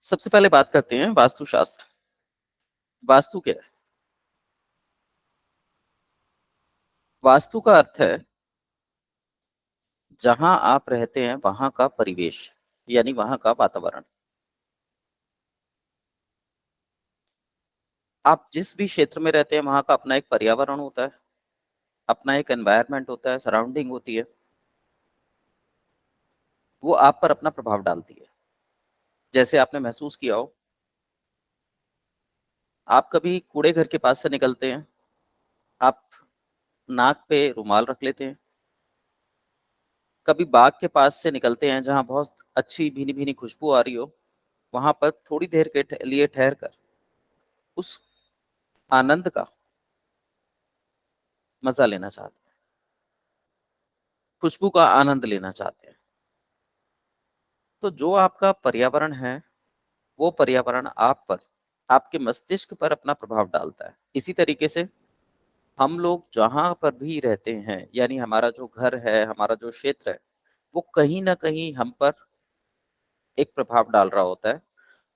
सबसे पहले बात करते हैं वास्तुशास्त्र। वास्तु क्या है? वास्तु का अर्थ है जहां आप रहते हैं वहां का परिवेश, यानी वहां का वातावरण। आप जिस भी क्षेत्र में रहते हैं वहां का अपना एक पर्यावरण होता है, अपना एक एनवायरनमेंट होता है, सराउंडिंग होती है, वो आप पर अपना प्रभाव डालती है। जैसे आपने महसूस किया हो, आप कभी कूड़े घर के पास से निकलते हैं, आप नाक पे रुमाल रख लेते हैं। कभी बाग के पास से निकलते हैं जहां बहुत अच्छी भीनी भीनी खुशबू आ रही हो, वहां पर थोड़ी देर के लिए ठहर कर उस आनंद का मजा लेना चाहते हैं, खुशबू का आनंद लेना चाहते हैं। तो जो आपका पर्यावरण है, वो पर्यावरण आप पर, आपके मस्तिष्क पर अपना प्रभाव डालता है। इसी तरीके से हम लोग जहां पर भी रहते हैं, यानी हमारा जो घर है, हमारा जो क्षेत्र है, वो कहीं ना कहीं हम पर एक प्रभाव डाल रहा होता है।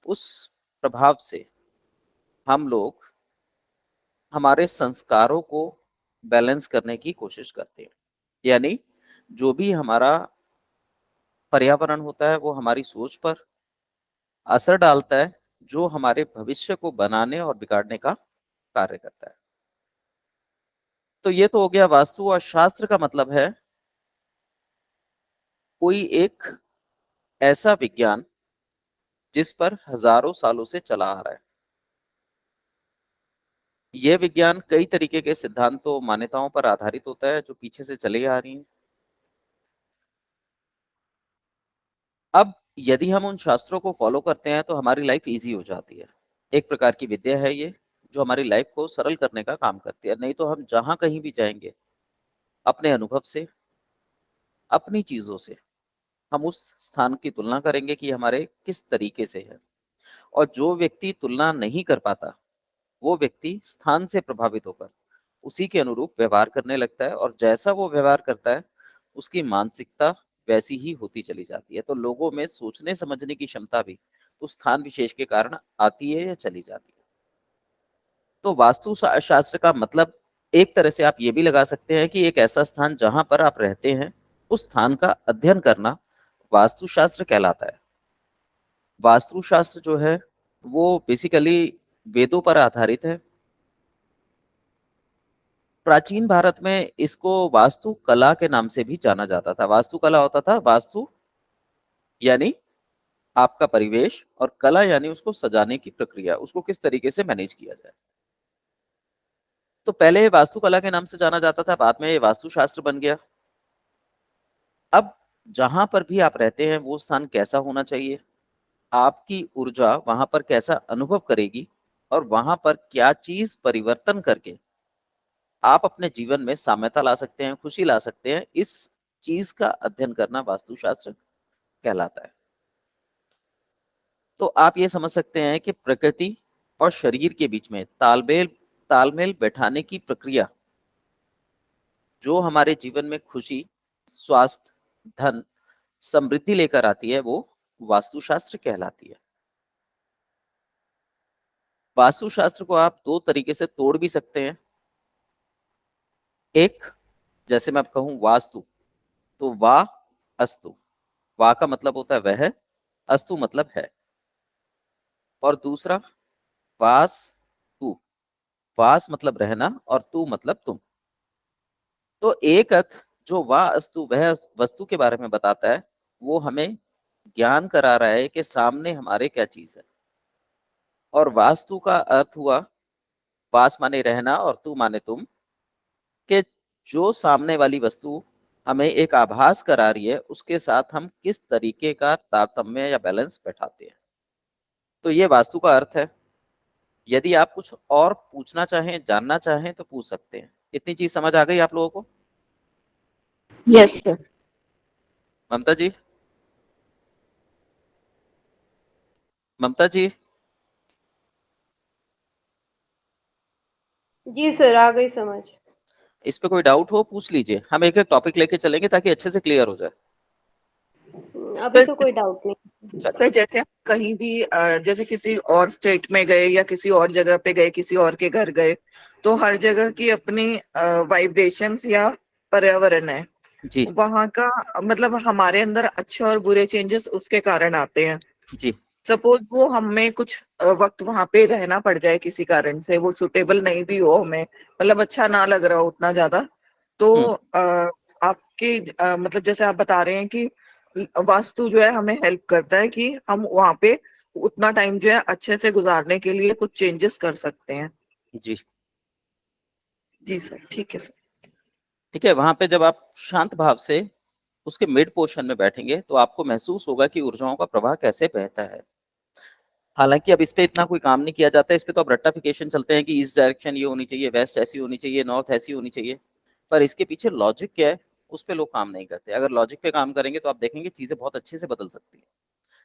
उस प्रभाव से हम लोग हमारे संस्कारों को बैलेंस करने की कोशिश करते हैं। यानी जो भी हमारा पर्यावरण होता है वो हमारी सोच पर असर डालता है, जो हमारे भविष्य को बनाने और बिगाड़ने का कार्य करता है। तो ये तो हो गया वास्तु। और शास्त्र का मतलब है कोई एक ऐसा विज्ञान जिस पर हजारों सालों से चला आ रहा है। यह विज्ञान कई तरीके के सिद्धांतों, मान्यताओं पर आधारित होता है जो पीछे से चले आ रही हैं। अब यदि हम उन शास्त्रों को फॉलो करते हैं तो हमारी लाइफ इजी हो जाती है। एक प्रकार की विद्या है ये, जो हमारी लाइफ को सरल करने का काम करती है। नहीं तो हम जहां कहीं भी जाएंगे, अपने अनुभव से, अपनी चीजों से हम उस स्थान की तुलना करेंगे कि हमारे किस तरीके से है। और जो व्यक्ति तुलना नहीं कर पाता, वो व्यक्ति स्थान से प्रभावित होकर उसी के अनुरूप व्यवहार करने लगता है, और जैसा वो व्यवहार करता है उसकी मानसिकता वैसी ही होती चली जाती है। तो लोगों में सोचने समझने की क्षमता भी उस स्थान विशेष के कारण आती है या चली जाती है। तो वास्तु शास्त्र का मतलब एक तरह से आप ये भी लगा सकते हैं कि एक ऐसा स्थान जहां पर आप रहते हैं, उस स्थान का अध्ययन करना वास्तुशास्त्र कहलाता है। वास्तुशास्त्र जो है वो बेसिकली वेदों पर आधारित है। प्राचीन भारत में इसको वास्तु कला के नाम से भी जाना जाता था। वास्तु कला होता था, वास्तु यानी आपका परिवेश, और कला यानी उसको सजाने की प्रक्रिया, उसको किस तरीके से मैनेज किया जाए। तो पहले ये वास्तुकला के नाम से जाना जाता था, बाद में ये वास्तुशास्त्र बन गया। अब जहां पर भी आप रहते हैं वो स्थान कैसा होना चाहिए, आपकी ऊर्जा वहां पर कैसा अनुभव करेगी, और वहां पर क्या चीज परिवर्तन करके आप अपने जीवन में साम्यता ला सकते हैं, खुशी ला सकते हैं, इस चीज का अध्ययन करना वास्तुशास्त्र कहलाता है। तो आप ये समझ सकते हैं कि प्रकृति और शरीर के बीच में तालमेल तालमेल बैठाने की प्रक्रिया जो हमारे जीवन में खुशी, स्वास्थ्य, धन, समृद्धि लेकर आती है, वो वास्तुशास्त्र कहलाती है। वास्तुशास्त्र को आप दो तरीके से तोड़ भी सकते हैं। एक, जैसे मैं अब कहूं वास्तु, तो वा अस्तु। वा का मतलब होता है वह, अस्तु मतलब है। और दूसरा वास तू। वास मतलब रहना और तू मतलब तुम। तो एक अर्थ जो वा अस्तु वह वस्तु के बारे में बताता है, वो हमें ज्ञान करा रहा है कि सामने हमारे क्या चीज है। और वास्तु का अर्थ हुआ, वास माने रहना और तू माने तुम, कि जो सामने वाली वस्तु हमें एक आभास करा रही है उसके साथ हम किस तरीके का तारतम्य या बैलेंस बैठाते हैं। तो ये वास्तु का अर्थ है। यदि आप कुछ और पूछना चाहें, जानना चाहें, तो पूछ सकते हैं। इतनी चीज समझ आ गई आप लोगों को? Yes sir. ममता जी, ममता जी, जी सर, आ गई समझ। इस पे कोई डाउट हो पूछ लीजिए। हम एक एक टॉपिक लेके चलेंगे ताकि अच्छे से क्लियर हो जाए। अभी तो कोई डाउट नहीं। चलो। सर जैसे हम कहीं भी जैसे किसी और स्टेट में गए या किसी और जगह पे गए, किसी और के घर गए, तो हर जगह की अपनी वाइब्रेशंस या पर्यावरण है, जी वहाँ का मतलब हमारे अंदर अच्छे और बुरे चेंजेस उसके कारण आते हैं। जी सपोज वो हमें कुछ वक्त वहां पे रहना पड़ जाए, किसी कारण से वो सुटेबल नहीं भी हो, हमें मतलब अच्छा ना लग रहा हो उतना ज्यादा, तो आपके मतलब जैसे आप बता रहे हैं कि वास्तु जो है हमें हेल्प करता है कि हम वहां पे उतना टाइम जो है अच्छे से गुजारने के लिए कुछ चेंजेस कर सकते हैं। जी। जी सर, ठीक है सर। ठीक है, वहां पे जब आप शांत भाव से उसके मिड पोर्शन में बैठेंगे तो आपको महसूस होगा कि ऊर्जाओं का प्रवाह कैसे बहता है। हालांकि अब इस पे इतना कोई काम नहीं किया जाता है, इस पे तो अब रट्टाफिकेशन चलते हैं कि ईस्ट डायरेक्शन ये होनी चाहिए, वेस्ट ऐसी होनी चाहिए, नॉर्थ ऐसी होनी चाहिए, पर इसके पीछे लॉजिक क्या है उस पे लोग काम नहीं करते। अगर लॉजिक पे काम करेंगे तो आप देखेंगे चीजें बहुत अच्छे से बदल सकती है।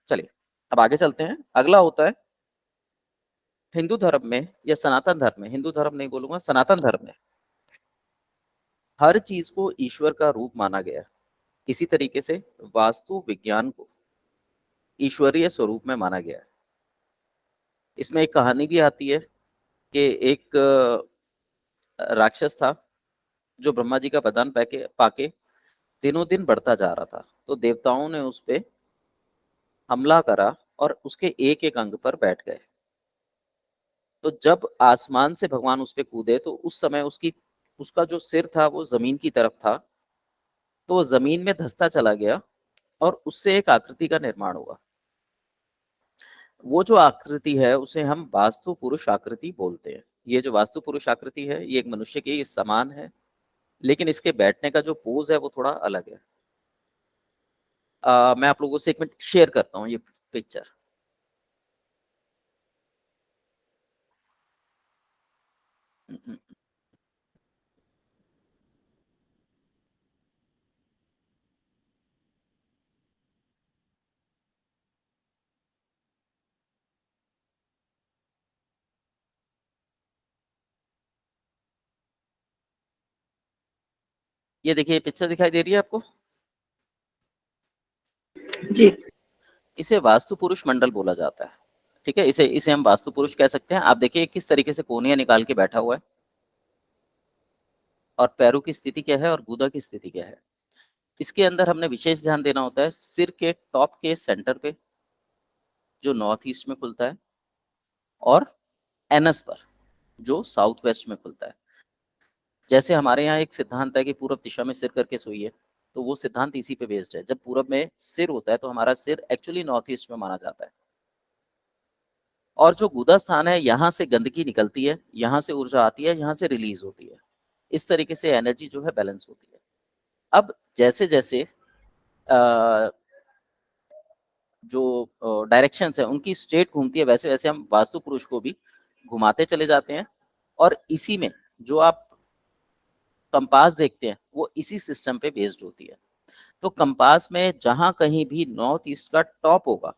चलिए अब आगे चलते हैं। अगला होता है हिंदू धर्म में या सनातन धर्म में, हिंदू धर्म नहीं बोलूंगा, सनातन धर्म में हर चीज को ईश्वर का रूप माना गया है। इसी तरीके से वास्तु विज्ञान को ईश्वरीय स्वरूप में माना गया है। इसमें एक कहानी भी आती है कि एक राक्षस था जो ब्रह्मा जी का वरदान पाके पाके दिनों दिन बढ़ता जा रहा था। तो देवताओं ने उस पे हमला करा और उसके एक एक अंग पर बैठ गए। तो जब आसमान से भगवान उस पे कूदे तो उस समय उसका जो सिर था वो जमीन की तरफ था, तो वो जमीन में धंसता चला गया और उससे एक आकृति का निर्माण हुआ। वो जो आकृति है उसे हम वास्तु पुरुष आकृति बोलते हैं। ये जो वास्तु पुरुष आकृति है ये एक मनुष्य के समान है, लेकिन इसके बैठने का जो पोज है वो थोड़ा अलग है। मैं आप लोगों से एक मिनट शेयर करता हूँ ये पिक्चर। ये देखिए पिक्चर दिखाई दे रही है आपको। जी इसे वास्तु पुरुष मंडल बोला जाता है। ठीक है, इसे इसे हम वास्तु पुरुष कह सकते हैं। आप देखिए किस तरीके से कोनिया निकाल के बैठा हुआ है और पैरों की स्थिति क्या है और गूदा की स्थिति क्या है। इसके अंदर हमने विशेष ध्यान देना होता है सिर के टॉप के सेंटर पे जो नॉर्थ ईस्ट में खुलता है, और एनस पर जो साउथ वेस्ट में खुलता है। जैसे हमारे यहाँ एक सिद्धांत है कि पूरब दिशा में सिर करके सोइए, तो वो सिद्धांत इसी पे बेस्ड है। जब पूरब में सिर होता है तो हमारा सिर एक्चुअली नॉर्थ ईस्ट में माना जाता है। और जो गुदा स्थान है यहाँ से गंदगी निकलती है, यहाँ से ऊर्जा आती है, यहाँ से रिलीज होती है। इस तरीके से एनर्जी जो है बैलेंस होती है। अब जैसे जैसे जो डायरेक्शंस है उनकी स्टेट घूमती है, वैसे वैसे हम वास्तु पुरुष को भी घुमाते चले जाते हैं। और इसी में जो आप कंपास देखते हैं वो इसी सिस्टम पे बेस्ड होती है। तो कंपास में जहां कहीं भी नॉर्थ ईस्ट का टॉप होगा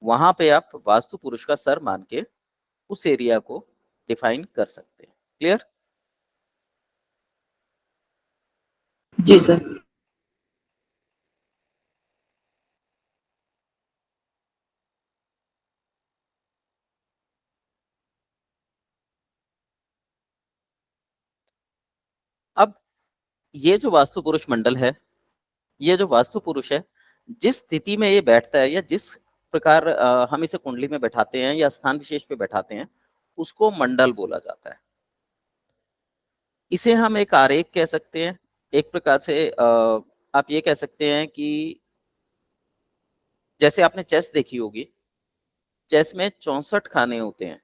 वहां पे आप वास्तु पुरुष का सर मान के उस एरिया को डिफाइन कर सकते हैं। क्लियर? जी सर। अब ये जो वास्तु पुरुष मंडल है, ये जो वास्तु पुरुष है, जिस स्थिति में ये बैठता है या जिस प्रकार हम इसे कुंडली में बैठाते हैं या स्थान विशेष पे बैठाते हैं उसको मंडल बोला जाता है। इसे हम एक आरेख कह सकते हैं। एक प्रकार से आप ये कह सकते हैं कि जैसे आपने चेस देखी होगी, चेस में 64 खाने होते हैं,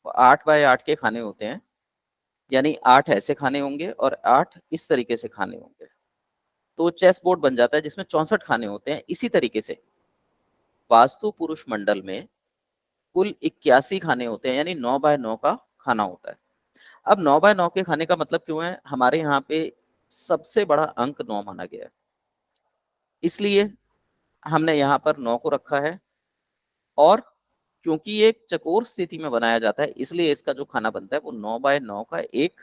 8 बाय 8 के खाने होते हैं, यानी 8 ऐसे खाने होंगे और 8 इस तरीके से खाने होंगे, तो चेस बोर्ड बन जाता है जिसमें 64 खाने होते हैं। इसी तरीके से वास्तु पुरुष मंडल में कुल 81 खाने होते हैं, यानी 9 बाय 9 का खाना होता है। अब 9 बाय 9 के खाने का मतलब क्यों है, हमारे यहाँ पे सबसे बड़ा अंक 9 माना गया है, इसलिए हमने यहाँ पर 9 को रखा है। और क्योंकि ये एक चकोर स्थिति में बनाया जाता है इसलिए इसका जो खाना बनता है वो 9 बाय 9 का एक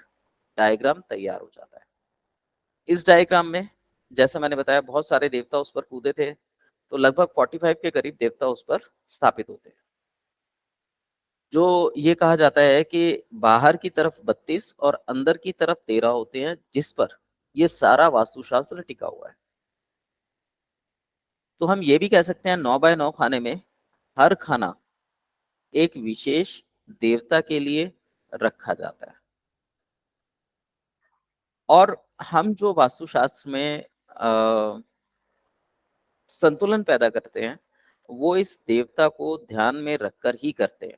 डायग्राम तैयार हो जाता है। इस डायग्राम में जैसा मैंने बताया बहुत सारे देवता उस पर कूदे थे, तो लगभग 45 के करीब देवता उस पर स्थापित होते हैं। जो ये कहा जाता है कि बाहर की तरफ 32 और अंदर की तरफ 13 होते हैं, जिस पर ये सारा वास्तुशास्त्र टिका हुआ है। तो हम ये भी कह सकते हैं 9 बाय 9 खाने में हर खाना एक विशेष देवता के लिए रखा जाता है। और हम जो वास्तुशास्त्र में संतुलन पैदा करते हैं, वो इस देवता को ध्यान में रखकर ही करते हैं।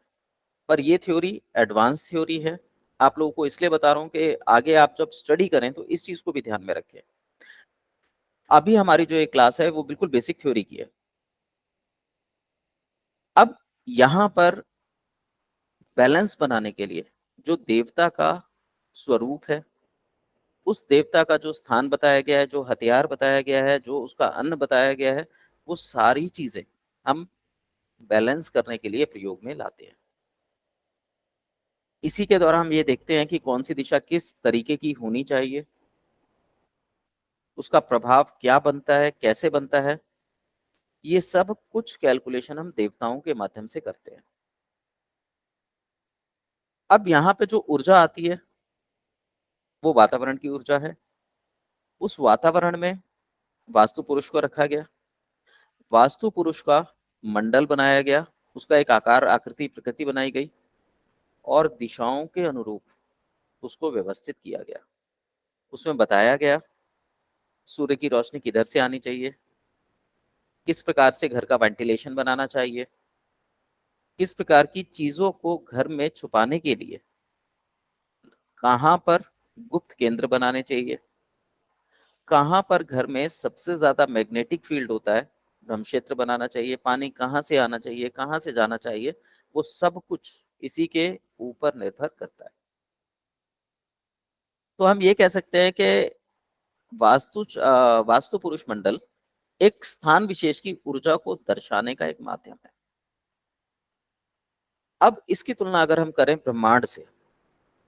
पर ये थ्योरी एडवांस थ्योरी है। आप लोगों को इसलिए बता रहा हूँ कि आगे आप जब स्टडी करें तो इस चीज को भी ध्यान में रखें। अभी हमारी जो एक क्लास है वो बिल्कुल बेसिक थ्योरी की है। अब यहाँ पर बैलेंस बनाने के लिए जो देवता का स्वरूप है, उस देवता का जो स्थान बताया गया है, जो हथियार बताया गया है, जो उसका अन्न बताया गया है, वो सारी चीजें हम बैलेंस करने के लिए प्रयोग में लाते हैं। इसी के द्वारा हम ये देखते हैं कि कौन सी दिशा किस तरीके की होनी चाहिए, उसका प्रभाव क्या बनता है, कैसे बनता है। ये सब कुछ कैलकुलेशन हम देवताओं के माध्यम से करते हैं। अब यहाँ पे जो ऊर्जा आती है वो वातावरण की ऊर्जा है। उस वातावरण में वास्तु पुरुष को रखा गया, वास्तु पुरुष का मंडल बनाया गया, उसका एक आकार आकृति प्रकृति बनाई गई और दिशाओं के अनुरूप उसको व्यवस्थित किया गया। उसमें बताया गया सूर्य की रोशनी किधर से आनी चाहिए, किस प्रकार से घर का वेंटिलेशन बनाना चाहिए, किस प्रकार की चीजों को घर में छुपाने के लिए कहां पर गुप्त केंद्र बनाने चाहिए, कहां पर घर में सबसे ज्यादा मैग्नेटिक फील्ड होता है ब्रह्म क्षेत्र बनाना चाहिए, पानी कहां से आना चाहिए, कहां से जाना चाहिए, वो सब कुछ इसी के ऊपर निर्भर करता है। तो हम ये कह सकते हैं कि वास्तु पुरुष मंडल एक स्थान विशेष की ऊर्जा को दर्शाने का एक माध्यम है। अब इसकी तुलना अगर हम करें ब्रह्मांड से,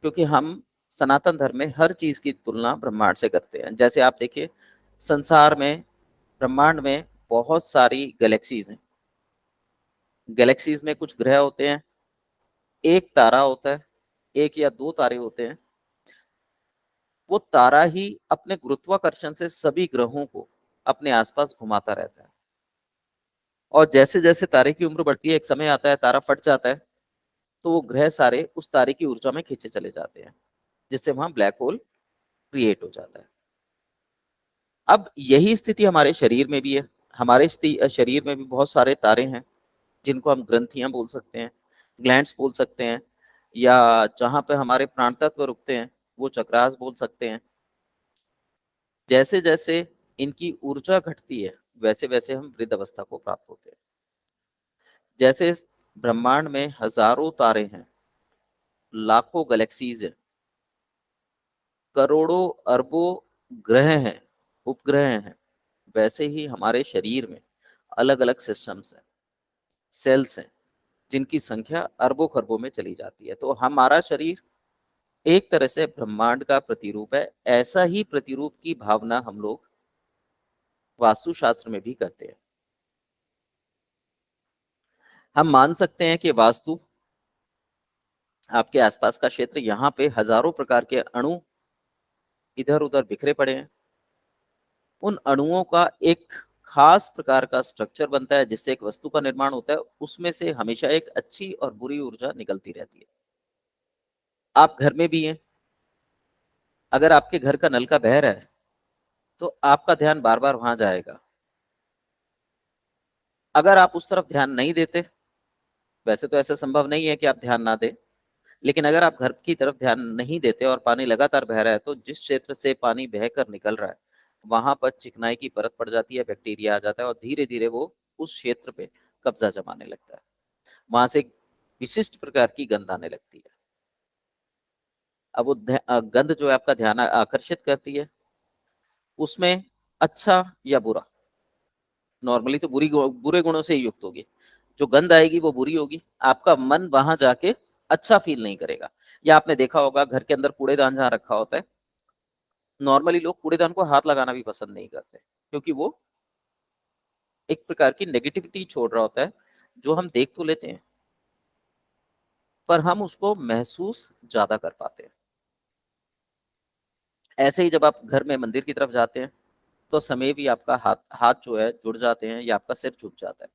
क्योंकि हम सनातन धर्म में हर चीज की तुलना ब्रह्मांड से करते हैं। जैसे आप देखिए संसार में, ब्रह्मांड में बहुत सारी गैलेक्सीज हैं। गैलेक्सीज में कुछ ग्रह होते हैं, एक तारा होता है, एक या दो तारे होते हैं। वो तारा ही अपने गुरुत्वाकर्षण से सभी ग्रहों को अपने आसपास घुमाता रहता है। और जैसे जैसे तारे की उम्र बढ़ती है, एक समय आता है तारा फट जाता है, तो वो ग्रह सारे उस तारे की ऊर्जा में खींचे चले जाते हैं, जिससे वहां ब्लैक होल क्रिएट हो जाता है। अब यही स्थिति हमारे शरीर में भी है। हमारे शरीर में भी बहुत सारे तारे हैं, जिनको हम ग्रंथियां बोल सकते हैं, ग्लैंड्स बोल सकते हैं, या जहां पे हमारे प्राण तत्व रुकते हैं वो चक्रास बोल सकते हैं। जैसे जैसे इनकी ऊर्जा घटती है वैसे वैसे हम वृद्ध अवस्था को प्राप्त होते हैं। जैसे ब्रह्मांड में हजारों तारे हैं, लाखों गैलेक्सीज हैं, करोड़ों अरबों ग्रह हैं, उपग्रह हैं, वैसे ही हमारे शरीर में अलग अलग सिस्टम्स हैं, सेल्स हैं, जिनकी संख्या अरबों खरबों में चली जाती है। तो हमारा शरीर एक तरह से ब्रह्मांड का प्रतिरूप है। ऐसा ही प्रतिरूप की भावना हम लोग वास्तुशास्त्र में भी करते हैं। हम मान सकते हैं कि वास्तु आपके आसपास का क्षेत्र, यहाँ पे हजारों प्रकार के अणु इधर उधर बिखरे पड़े हैं। उन अणुओं का एक खास प्रकार का स्ट्रक्चर बनता है जिससे एक वस्तु का निर्माण होता है। उसमें से हमेशा एक अच्छी और बुरी ऊर्जा निकलती रहती है। आप घर में भी हैं, अगर आपके घर का नल का बह रहा है तो आपका ध्यान बार बार वहां जाएगा। अगर आप उस तरफ ध्यान नहीं देते, वैसे तो ऐसा संभव नहीं है कि आप ध्यान ना दें, लेकिन अगर आप घर की तरफ ध्यान नहीं देते और पानी लगातार बह रहा है, तो जिस क्षेत्र से पानी बहकर निकल रहा है वहां पर चिकनाई की परत पड़ जाती है, बैक्टीरिया आ जाता है और धीरे धीरे वो उस क्षेत्र पे कब्जा जमाने लगता है। वहां से एक विशिष्ट प्रकार की गंध आने लगती है। अब वो गंध जो है आपका ध्यान आकर्षित करती है, उसमें अच्छा या बुरा, नॉर्मली तो बुरे गुणों से ही युक्त होगी। जो गंध आएगी वो बुरी होगी, आपका मन वहां जाके अच्छा फील नहीं करेगा। या आपने देखा होगा घर के अंदर कूड़ेदान जहां रखा होता है, नॉर्मली लोग कूड़ेदान को हाथ लगाना भी पसंद नहीं करते, क्योंकि वो एक प्रकार की नेगेटिविटी छोड़ रहा होता है, जो हम देख तो लेते हैं पर हम उसको महसूस ज्यादा कर पाते हैं। ऐसे ही जब आप घर में मंदिर की तरफ जाते हैं तो समय भी आपका हाथ हाथ जो है जुड़ जाते हैं या आपका सिर झुक जाता है।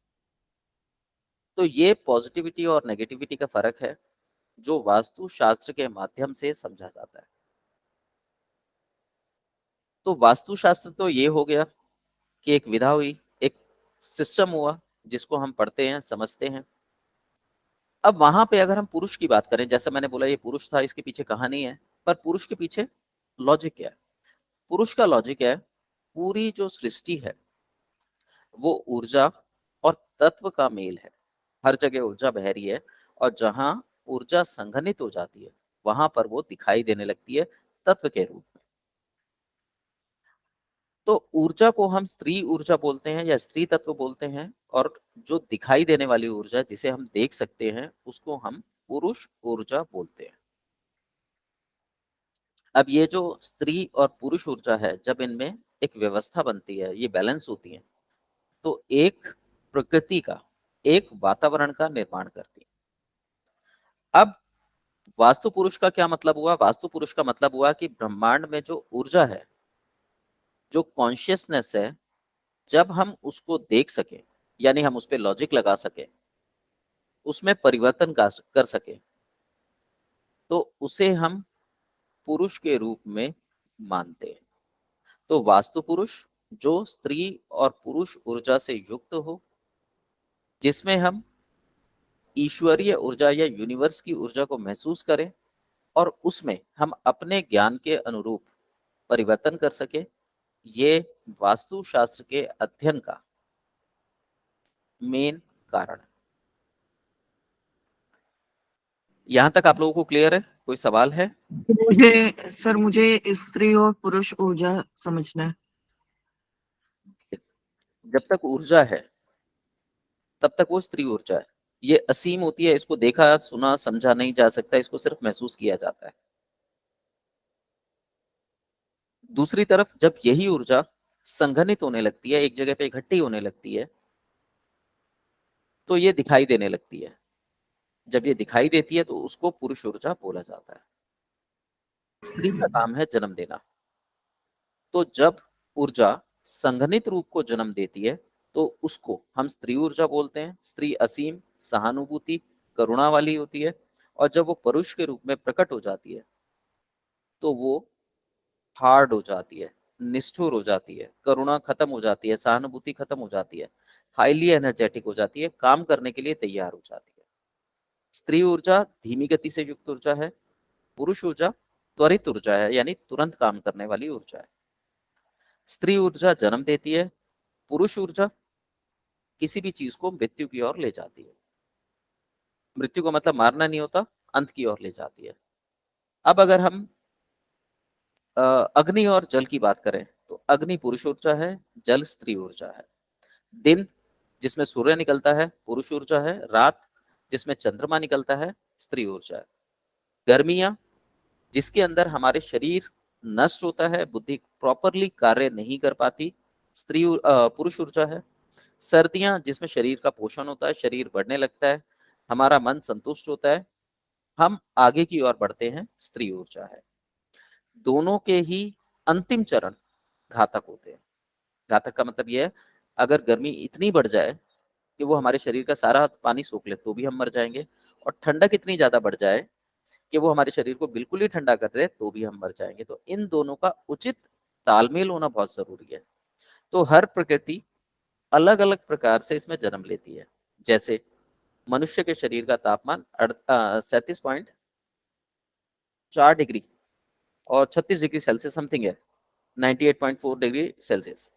तो ये पॉजिटिविटी और नेगेटिविटी का फर्क है, जो वास्तु शास्त्र के माध्यम से समझा जाता है। तो वास्तु शास्त्र तो ये हो गया कि एक विधा हुई, एक सिस्टम हुआ जिसको हम पढ़ते हैं, समझते हैं। अब वहां पे अगर हम पुरुष की बात करें, जैसा मैंने बोला ये पुरुष था, इसके पीछे कहानी है, पर पुरुष के पीछे लॉजिक क्या है? पुरुष का लॉजिक है, पूरी जो सृष्टि है वो ऊर्जा और तत्व का मेल है। हर जगह ऊर्जा बह रही है और जहां ऊर्जा संघनित हो जाती है वहां पर वो दिखाई देने लगती है तत्व के रूप में। तो ऊर्जा को हम स्त्री ऊर्जा बोलते हैं या स्त्री तत्व बोलते हैं, और जो दिखाई देने वाली ऊर्जा जिसे हम देख सकते हैं उसको हम पुरुष ऊर्जा बोलते हैं। अब ये जो स्त्री और पुरुष ऊर्जा है, जब इनमें एक व्यवस्था बनती है, ये बैलेंस होती है, तो एक प्रकृति का, एक वातावरण का निर्माण करती है। अब वास्तु पुरुष का क्या मतलब हुआ? वास्तु पुरुष का मतलब हुआ कि ब्रह्मांड में जो ऊर्जा है, जो कॉन्शियसनेस है, जब हम उसको देख सके, यानी हम उस पर लॉजिक लगा सके, उसमें परिवर्तन कर सके, तो उसे हम पुरुष के रूप में मानते हैं। तो वास्तु पुरुष जो स्त्री और पुरुष ऊर्जा से युक्त हो, जिसमें हम ईश्वरीय ऊर्जा या यूनिवर्स की ऊर्जा को महसूस करें और उसमें हम अपने ज्ञान के अनुरूप परिवर्तन कर सके, ये वास्तु शास्त्र के अध्ययन का मेन कारण है। यहां तक आप लोगों को क्लियर है? कोई सवाल है? मुझे स्त्री और पुरुष ऊर्जा समझना है। जब तक ऊर्जा है तब तक वो स्त्री ऊर्जा है। ये असीम होती है, इसको देखा सुना समझा नहीं जा सकता, इसको सिर्फ महसूस किया जाता है। दूसरी तरफ जब यही ऊर्जा संघनित होने लगती है, एक जगह पे इकट्ठी होने लगती है, तो ये दिखाई देने लगती है। जब ये दिखाई देती है तो उसको पुरुष ऊर्जा बोला जाता है। स्त्री का काम है जन्म देना। तो जब ऊर्जा संघनित रूप को जन्म देती है तो उसको हम स्त्री ऊर्जा बोलते हैं। स्त्री असीम, सहानुभूति, करुणा वाली होती है, और जब वो पुरुष के रूप में प्रकट हो जाती है तो वो हार्ड हो जाती है, निष्ठुर हो जाती है, करुणा खत्म हो जाती है, सहानुभूति खत्म हो जाती है, हाईली एनर्जेटिक हो जाती है, काम करने के लिए तैयार हो जाती है। स्त्री ऊर्जा धीमी गति से युक्त ऊर्जा है, पुरुष ऊर्जा त्वरित ऊर्जा है, यानी तुरंत काम करने वाली ऊर्जा है। स्त्री ऊर्जा जन्म देती है, पुरुष ऊर्जा किसी भी चीज को मृत्यु की ओर ले जाती है। मृत्यु का मतलब मारना नहीं होता, अंत की ओर ले जाती है। अब अगर हम अग्नि और जल की बात करें तो अग्नि पुरुष ऊर्जा है, जल स्त्री ऊर्जा है। दिन जिसमें सूर्य निकलता है पुरुष ऊर्जा है, रात जिसमें चंद्रमा निकलता है स्त्री ऊर्जा है। गर्मियां जिसके अंदर हमारे शरीर नष्ट होता है, बुद्धि प्रॉपरली कार्य नहीं कर पाती, पुरुष ऊर्जा है। सर्दियां जिसमें शरीर का पोषण होता है, शरीर बढ़ने लगता है, हमारा मन संतुष्ट होता है, हम आगे की ओर बढ़ते हैं, स्त्री ऊर्जा है। दोनों के ही अंतिम चरण घातक होते हैं। घातक का मतलब यह है, अगर गर्मी इतनी बढ़ जाए कि वो हमारे शरीर का सारा पानी सोख ले तो भी हम मर जाएंगे, और ठंडक इतनी ज्यादा बढ़ जाए कि वो हमारे शरीर को बिल्कुल ही ठंडा कर दे तो भी हम मर जाएंगे। तो इन दोनों का उचित तालमेल होना बहुत जरूरी है। तो हर प्रकृति अलग अलग प्रकार से इसमें जन्म लेती है। जैसे मनुष्य के शरीर का तापमान 37.4 डिग्री और 36 डिग्री सेल्सियस समथिंग है, 98.4 डिग्री सेल्सियस।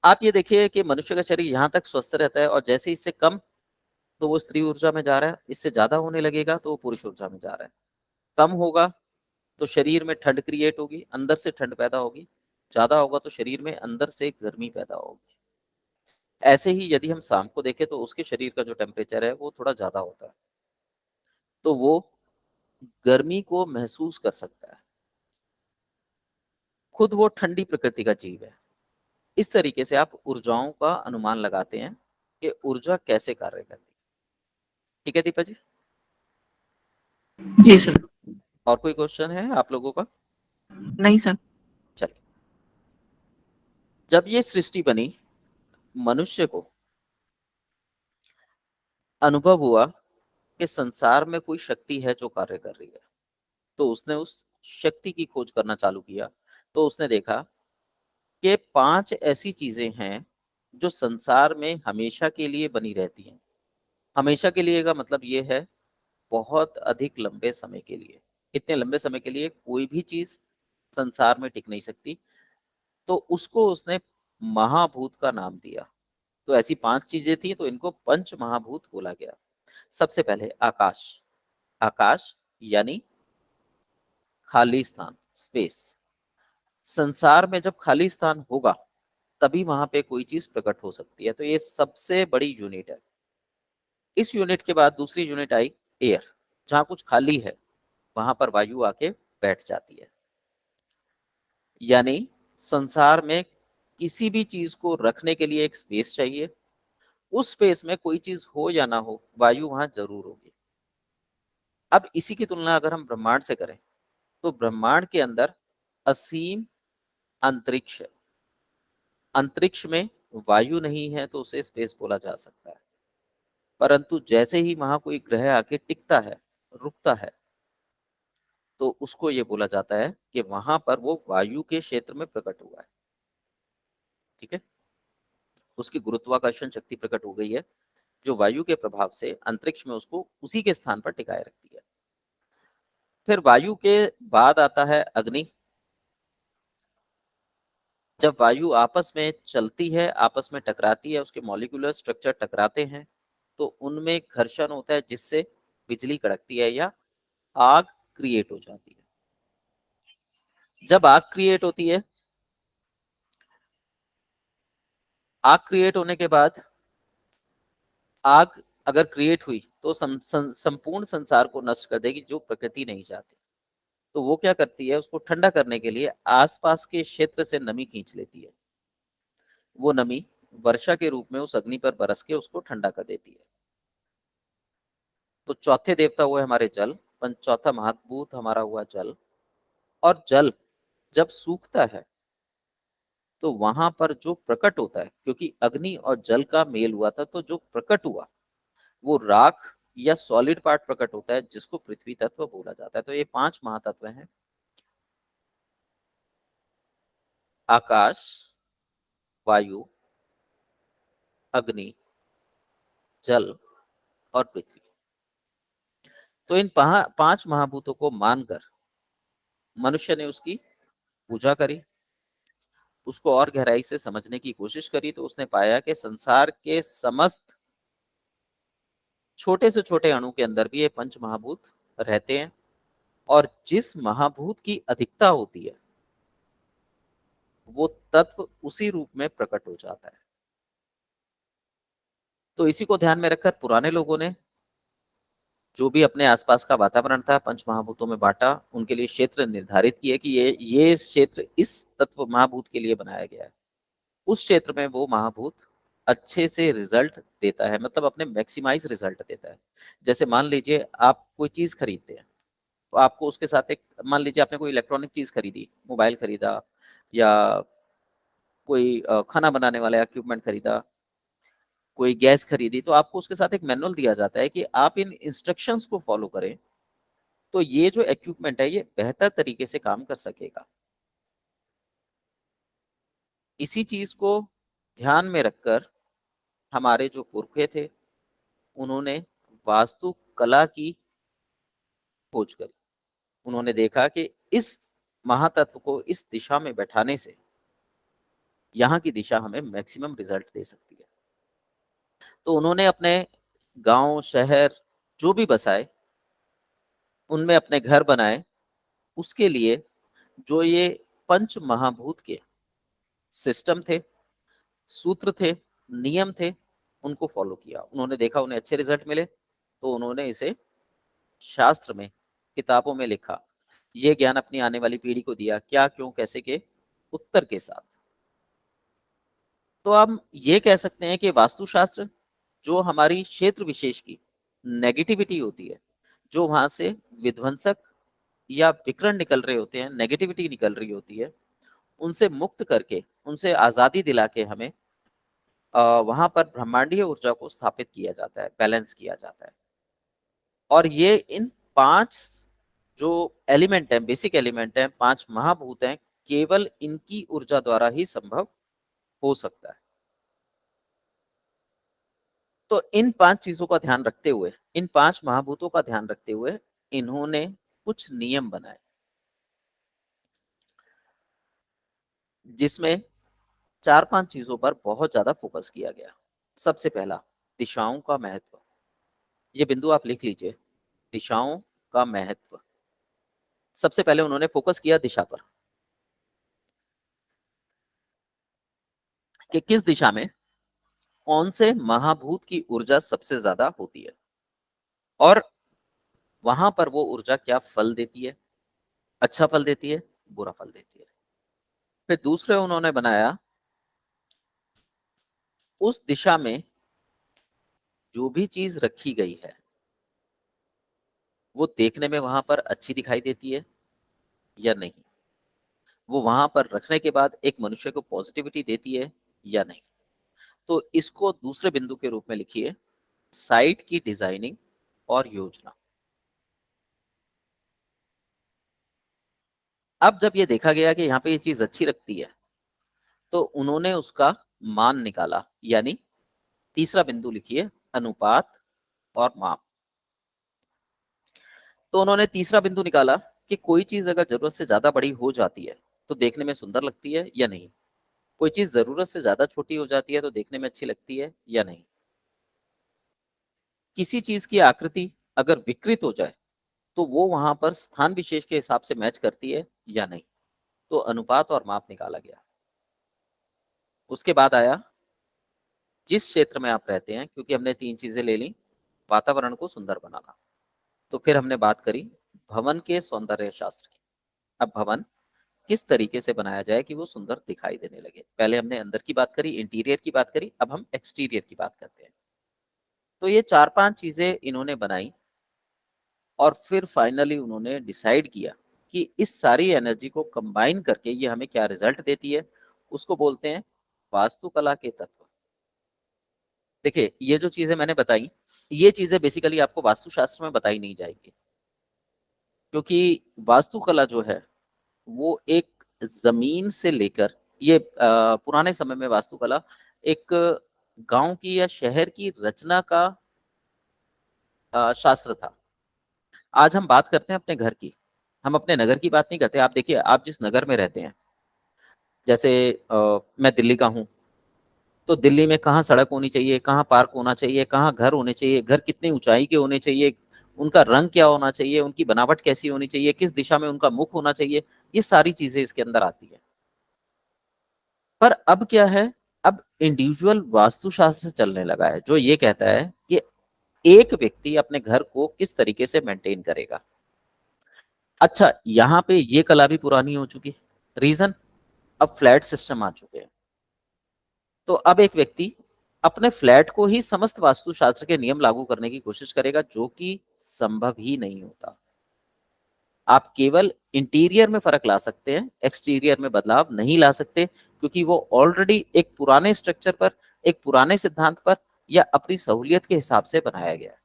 आप ये देखिए कि मनुष्य का शरीर यहाँ तक स्वस्थ रहता है, और जैसे इससे कम तो वो स्त्री ऊर्जा में जा रहा है, इससे ज्यादा होने लगेगा तो वो पुरुष ऊर्जा में जा रहा है। कम होगा तो शरीर में ठंड क्रिएट होगी, अंदर से ठंड पैदा होगी, ज्यादा होगा तो शरीर में अंदर से गर्मी पैदा होगी। ऐसे ही यदि हम शाम को देखें तो उसके शरीर का जो टेम्परेचर है वो थोड़ा ज्यादा होता है, तो वो गर्मी को महसूस कर सकता है। खुद वो ठंडी प्रकृति का जीव है। इस तरीके से आप ऊर्जाओं का अनुमान लगाते हैं कि ऊर्जा कैसे कार्य करती है। ठीक है दीपा जी? जी सर। और कोई क्वेश्चन है आप लोगों का? नहीं सर। चलिए, जब ये सृष्टि बनी, मनुष्य को अनुभव हुआ कि संसार में कोई शक्ति है जो कार्य कर रही है, तो उसने उस शक्ति की खोज करना चालू किया। तो उसने देखा कि 5 ऐसी चीजें हैं जो संसार में हमेशा के लिए बनी रहती हैं। हमेशा के लिए का मतलब ये है बहुत अधिक लंबे समय के लिए। इतने लंबे समय के लिए कोई भी चीज संसार में टिक नहीं सकती, तो उसको उसने महाभूत का नाम दिया। तो ऐसी 5 चीजें थी, तो इनको पंच महाभूत बोला गया। सबसे पहले आकाश। आकाश यानी खाली स्थान, स्पेस। संसार में जब खाली स्थान होगा तभी वहां पे कोई चीज प्रकट हो सकती है, तो ये सबसे बड़ी यूनिट है। इस यूनिट के बाद दूसरी यूनिट आई एयर। जहां कुछ खाली है वहां पर वायु आके बैठ जाती है। यानी संसार में किसी भी चीज को रखने के लिए एक स्पेस चाहिए। उस स्पेस में कोई चीज हो या ना हो, वायु वहां जरूर होगी। अब इसी की तुलना अगर हम ब्रह्मांड से करें, तो ब्रह्मांड के अंदर असीम अंतरिक्ष है। अंतरिक्ष में वायु नहीं है तो उसे स्पेस बोला जा सकता है, परंतु जैसे ही वहां कोई ग्रह आके टिकता है, रुकता है, तो उसको ये बोला जाता है कि वहां पर वो वायु के क्षेत्र में प्रकट हुआ है। ठीक है? उसकी गुरुत्वाकर्षण शक्ति प्रकट हो गई है, जो वायु के प्रभाव से अंतरिक्ष में उसको उसी के स्थान पर टिकाए रखती है। फिर वायु के बाद आता है अग्नि। जब वायु आपस में चलती है, आपस में टकराती है, उसके मॉलिक्यूलर स्ट्रक्चर टकराते हैं, तो उनमें घर्षण होता है जिससे बिजली कड़कती है या आग क्रिएट हो जाती है। जब आग क्रिएट होती है, आग क्रिएट होने के बाद आग अगर क्रिएट हुई तो संपूर्ण संसार को नष्ट कर देगी, जो प्रकृति नहीं चाहती। तो वो क्या करती है, उसको ठंडा करने के लिए आसपास के क्षेत्र से नमी खींच लेती है। वो नमी वर्षा के रूप में उस अग्नि पर बरस के उसको ठंडा कर देती है। तो चौथे देवता हुए हमारे जल, चौथा महाभूत हमारा हुआ जल। और जल जब सूखता है तो वहां पर जो प्रकट होता है, क्योंकि अग्नि और जल का मेल हुआ था, तो जो प्रकट हुआ वो राख या सॉलिड पार्ट प्रकट होता है, जिसको पृथ्वी तत्व बोला जाता है। तो ये 5 महातत्व हैं: आकाश, वायु, अग्नि, जल और पृथ्वी। तो इन 5 महाभूतों को मानकर मनुष्य ने उसकी पूजा करी, उसको और गहराई से समझने की कोशिश करी। तो उसने पाया कि संसार के समस्त छोटे से छोटे अणु के अंदर भी ये पंच महाभूत रहते हैं, और जिस महाभूत की अधिकता होती है वो तत्व उसी रूप में प्रकट हो जाता है। तो इसी को ध्यान में रखकर पुराने लोगों ने जो भी अपने आसपास का वातावरण था पंच महाभूतों में बांटा, उनके लिए क्षेत्र निर्धारित किए कि ये क्षेत्र इस तत्व महाभूत के लिए बनाया गया है। उस क्षेत्र में वो महाभूत अच्छे से रिजल्ट देता है, मतलब अपने मैक्सिमाइज रिजल्ट देता है। जैसे मान लीजिए आप कोई चीज खरीदते हैं, तो आपको उसके साथ एक, मान लीजिए आपने कोई इलेक्ट्रॉनिक चीज खरीदी, मोबाइल खरीदा या कोई खाना बनाने वाला इक्विपमेंट खरीदा, कोई गैस खरीदी, तो आपको उसके साथ एक मैनुअल दिया जाता है कि आप इन इंस्ट्रक्शंस को फॉलो करें, तो ये जो इक्विपमेंट है ये बेहतर तरीके से काम कर सकेगा। इसी चीज को ध्यान में रखकर हमारे जो पुरखे थे, उन्होंने वास्तु कला की खोज करी। उन्होंने देखा कि इस महातत्व को इस दिशा में बैठाने से यहाँ की दिशा हमें मैक्सिमम रिजल्ट दे सकती है। तो उन्होंने अपने गांव शहर जो भी बसाए, उनमें अपने घर बनाए। उसके लिए जो ये पंच महाभूत के सिस्टम थे, सूत्र थे, नियम थे, उनको फॉलो किया। उन्होंने देखा उन्हें अच्छे रिजल्ट मिले, तो उन्होंने इसे शास्त्र में, किताबों में लिखा। ये ज्ञान अपनी आने वाली पीढ़ी को दिया, क्या क्यों कैसे के उत्तर के साथ। तो हम ये कह सकते हैं कि वास्तुशास्त्र जो हमारी क्षेत्र विशेष की नेगेटिविटी होती है, जो वहां से विध्वंसक या विकर्ण निकल रहे होते हैं, नेगेटिविटी निकल रही होती है, उनसे मुक्त करके, उनसे आजादी दिला के हमें वहां पर ब्रह्मांडीय ऊर्जा को स्थापित किया जाता है, बैलेंस किया जाता है। और ये इन 5 जो एलिमेंट है, बेसिक एलिमेंट है, 5 महाभूत हैं, केवल इनकी ऊर्जा द्वारा ही संभव हो सकता है। तो इन 5 चीजों का ध्यान रखते हुए, इन 5 महाभूतों का ध्यान रखते हुए इन्होंने कुछ नियम बनाए, जिसमें 4-5 चीजों पर बहुत ज्यादा फोकस किया गया। सबसे पहला, दिशाओं का महत्व। ये बिंदु आप लिख लीजिए, दिशाओं का महत्व। सबसे पहले उन्होंने फोकस किया दिशा पर, कि किस दिशा में कौन से महाभूत की ऊर्जा सबसे ज्यादा होती है, और वहां पर वो ऊर्जा क्या फल देती है, अच्छा फल देती है, बुरा फल देती है। फिर दूसरे उन्होंने बनाया, उस दिशा में जो भी चीज रखी गई है वो देखने में वहां पर अच्छी दिखाई देती है या नहीं, वो वहां पर रखने के बाद एक मनुष्य को पॉजिटिविटी देती है या नहीं। तो इसको दूसरे बिंदु के रूप में लिखिए, साइट की डिजाइनिंग और योजना। अब जब ये देखा गया कि यहाँ पे ये चीज अच्छी लगती है, तो उन्होंने उसका मान निकाला, यानी तीसरा बिंदु लिखिए, अनुपात और माप। तो उन्होंने तीसरा बिंदु निकाला कि कोई चीज अगर जरूरत से ज्यादा बड़ी हो जाती है तो देखने में सुंदर लगती है या नहीं, कोई चीज जरूरत से ज्यादा छोटी हो जाती है तो देखने में अच्छी लगती है या नहीं, किसी चीज की आकृति अगर विकृत हो जाए तो वो वहां पर स्थान विशेष के हिसाब से मैच करती है या नहीं। तो अनुपात और माप निकाला गया। उसके बाद आया, जिस क्षेत्र में आप रहते हैं, क्योंकि हमने 3 चीजें ले ली, वातावरण को सुंदर बनाना, तो फिर हमने बात करी भवन के सौंदर्य शास्त्र की। अब भवन किस तरीके से बनाया जाए कि वो सुंदर दिखाई देने लगे। पहले हमने अंदर की बात करी, इंटीरियर की बात करी, अब हम एक्सटीरियर की बात करते हैं। तो ये 4-5 चीजें इन्होंने बनाई और फिर फाइनली उन्होंने डिसाइड किया कि इस सारी एनर्जी को कंबाइन करके ये हमें क्या रिजल्ट देती है। उसको बोलते हैं वास्तुकला के तत्व। देखिए, ये जो चीजें मैंने बताई, ये चीजें बेसिकली आपको वास्तुशास्त्र में बताई नहीं जाएंगी, क्योंकि वास्तुकला जो है वो एक जमीन से लेकर, ये पुराने समय में वास्तुकला एक गांव की या शहर की रचना का शास्त्र था। आज हम बात करते हैं अपने घर की, हम अपने नगर की बात नहीं करते। आप देखिए, आप जिस नगर में रहते हैं, जैसे मैं दिल्ली का हूँ, तो दिल्ली में कहाँ सड़क होनी चाहिए, कहाँ पार्क होना चाहिए, कहाँ घर होने चाहिए, घर कितनी ऊंचाई के होने चाहिए, उनका रंग क्या होना चाहिए, उनकी बनावट कैसी होनी चाहिए, किस दिशा में उनका मुख होना चाहिए, ये सारी चीजें इसके अंदर आती है। पर अब क्या है, अब इंडिविजुअल वास्तुशास्त्र चलने लगा है, जो ये कहता है कि एक व्यक्ति अपने घर को किस तरीके से मेंटेन करेगा। अच्छा, यहाँ पे ये कला भी पुरानी हो चुकी। रीजन, अब फ्लैट सिस्टम आ चुके हैं। तो अब एक व्यक्ति अपने फ्लैट को ही समस्त वास्तुशास्त्र के नियम लागू करने की कोशिश करेगा, जो कि संभव ही नहीं होता। आप केवल इंटीरियर में फर्क ला सकते हैं, एक्सटीरियर में बदलाव नहीं ला सकते, क्योंकि वो ऑलरेडी एक पुराने स्ट्रक्चर पर, एक पुराने सिद्धांत पर या अपनी सहूलियत के हिसाब से बनाया गया है।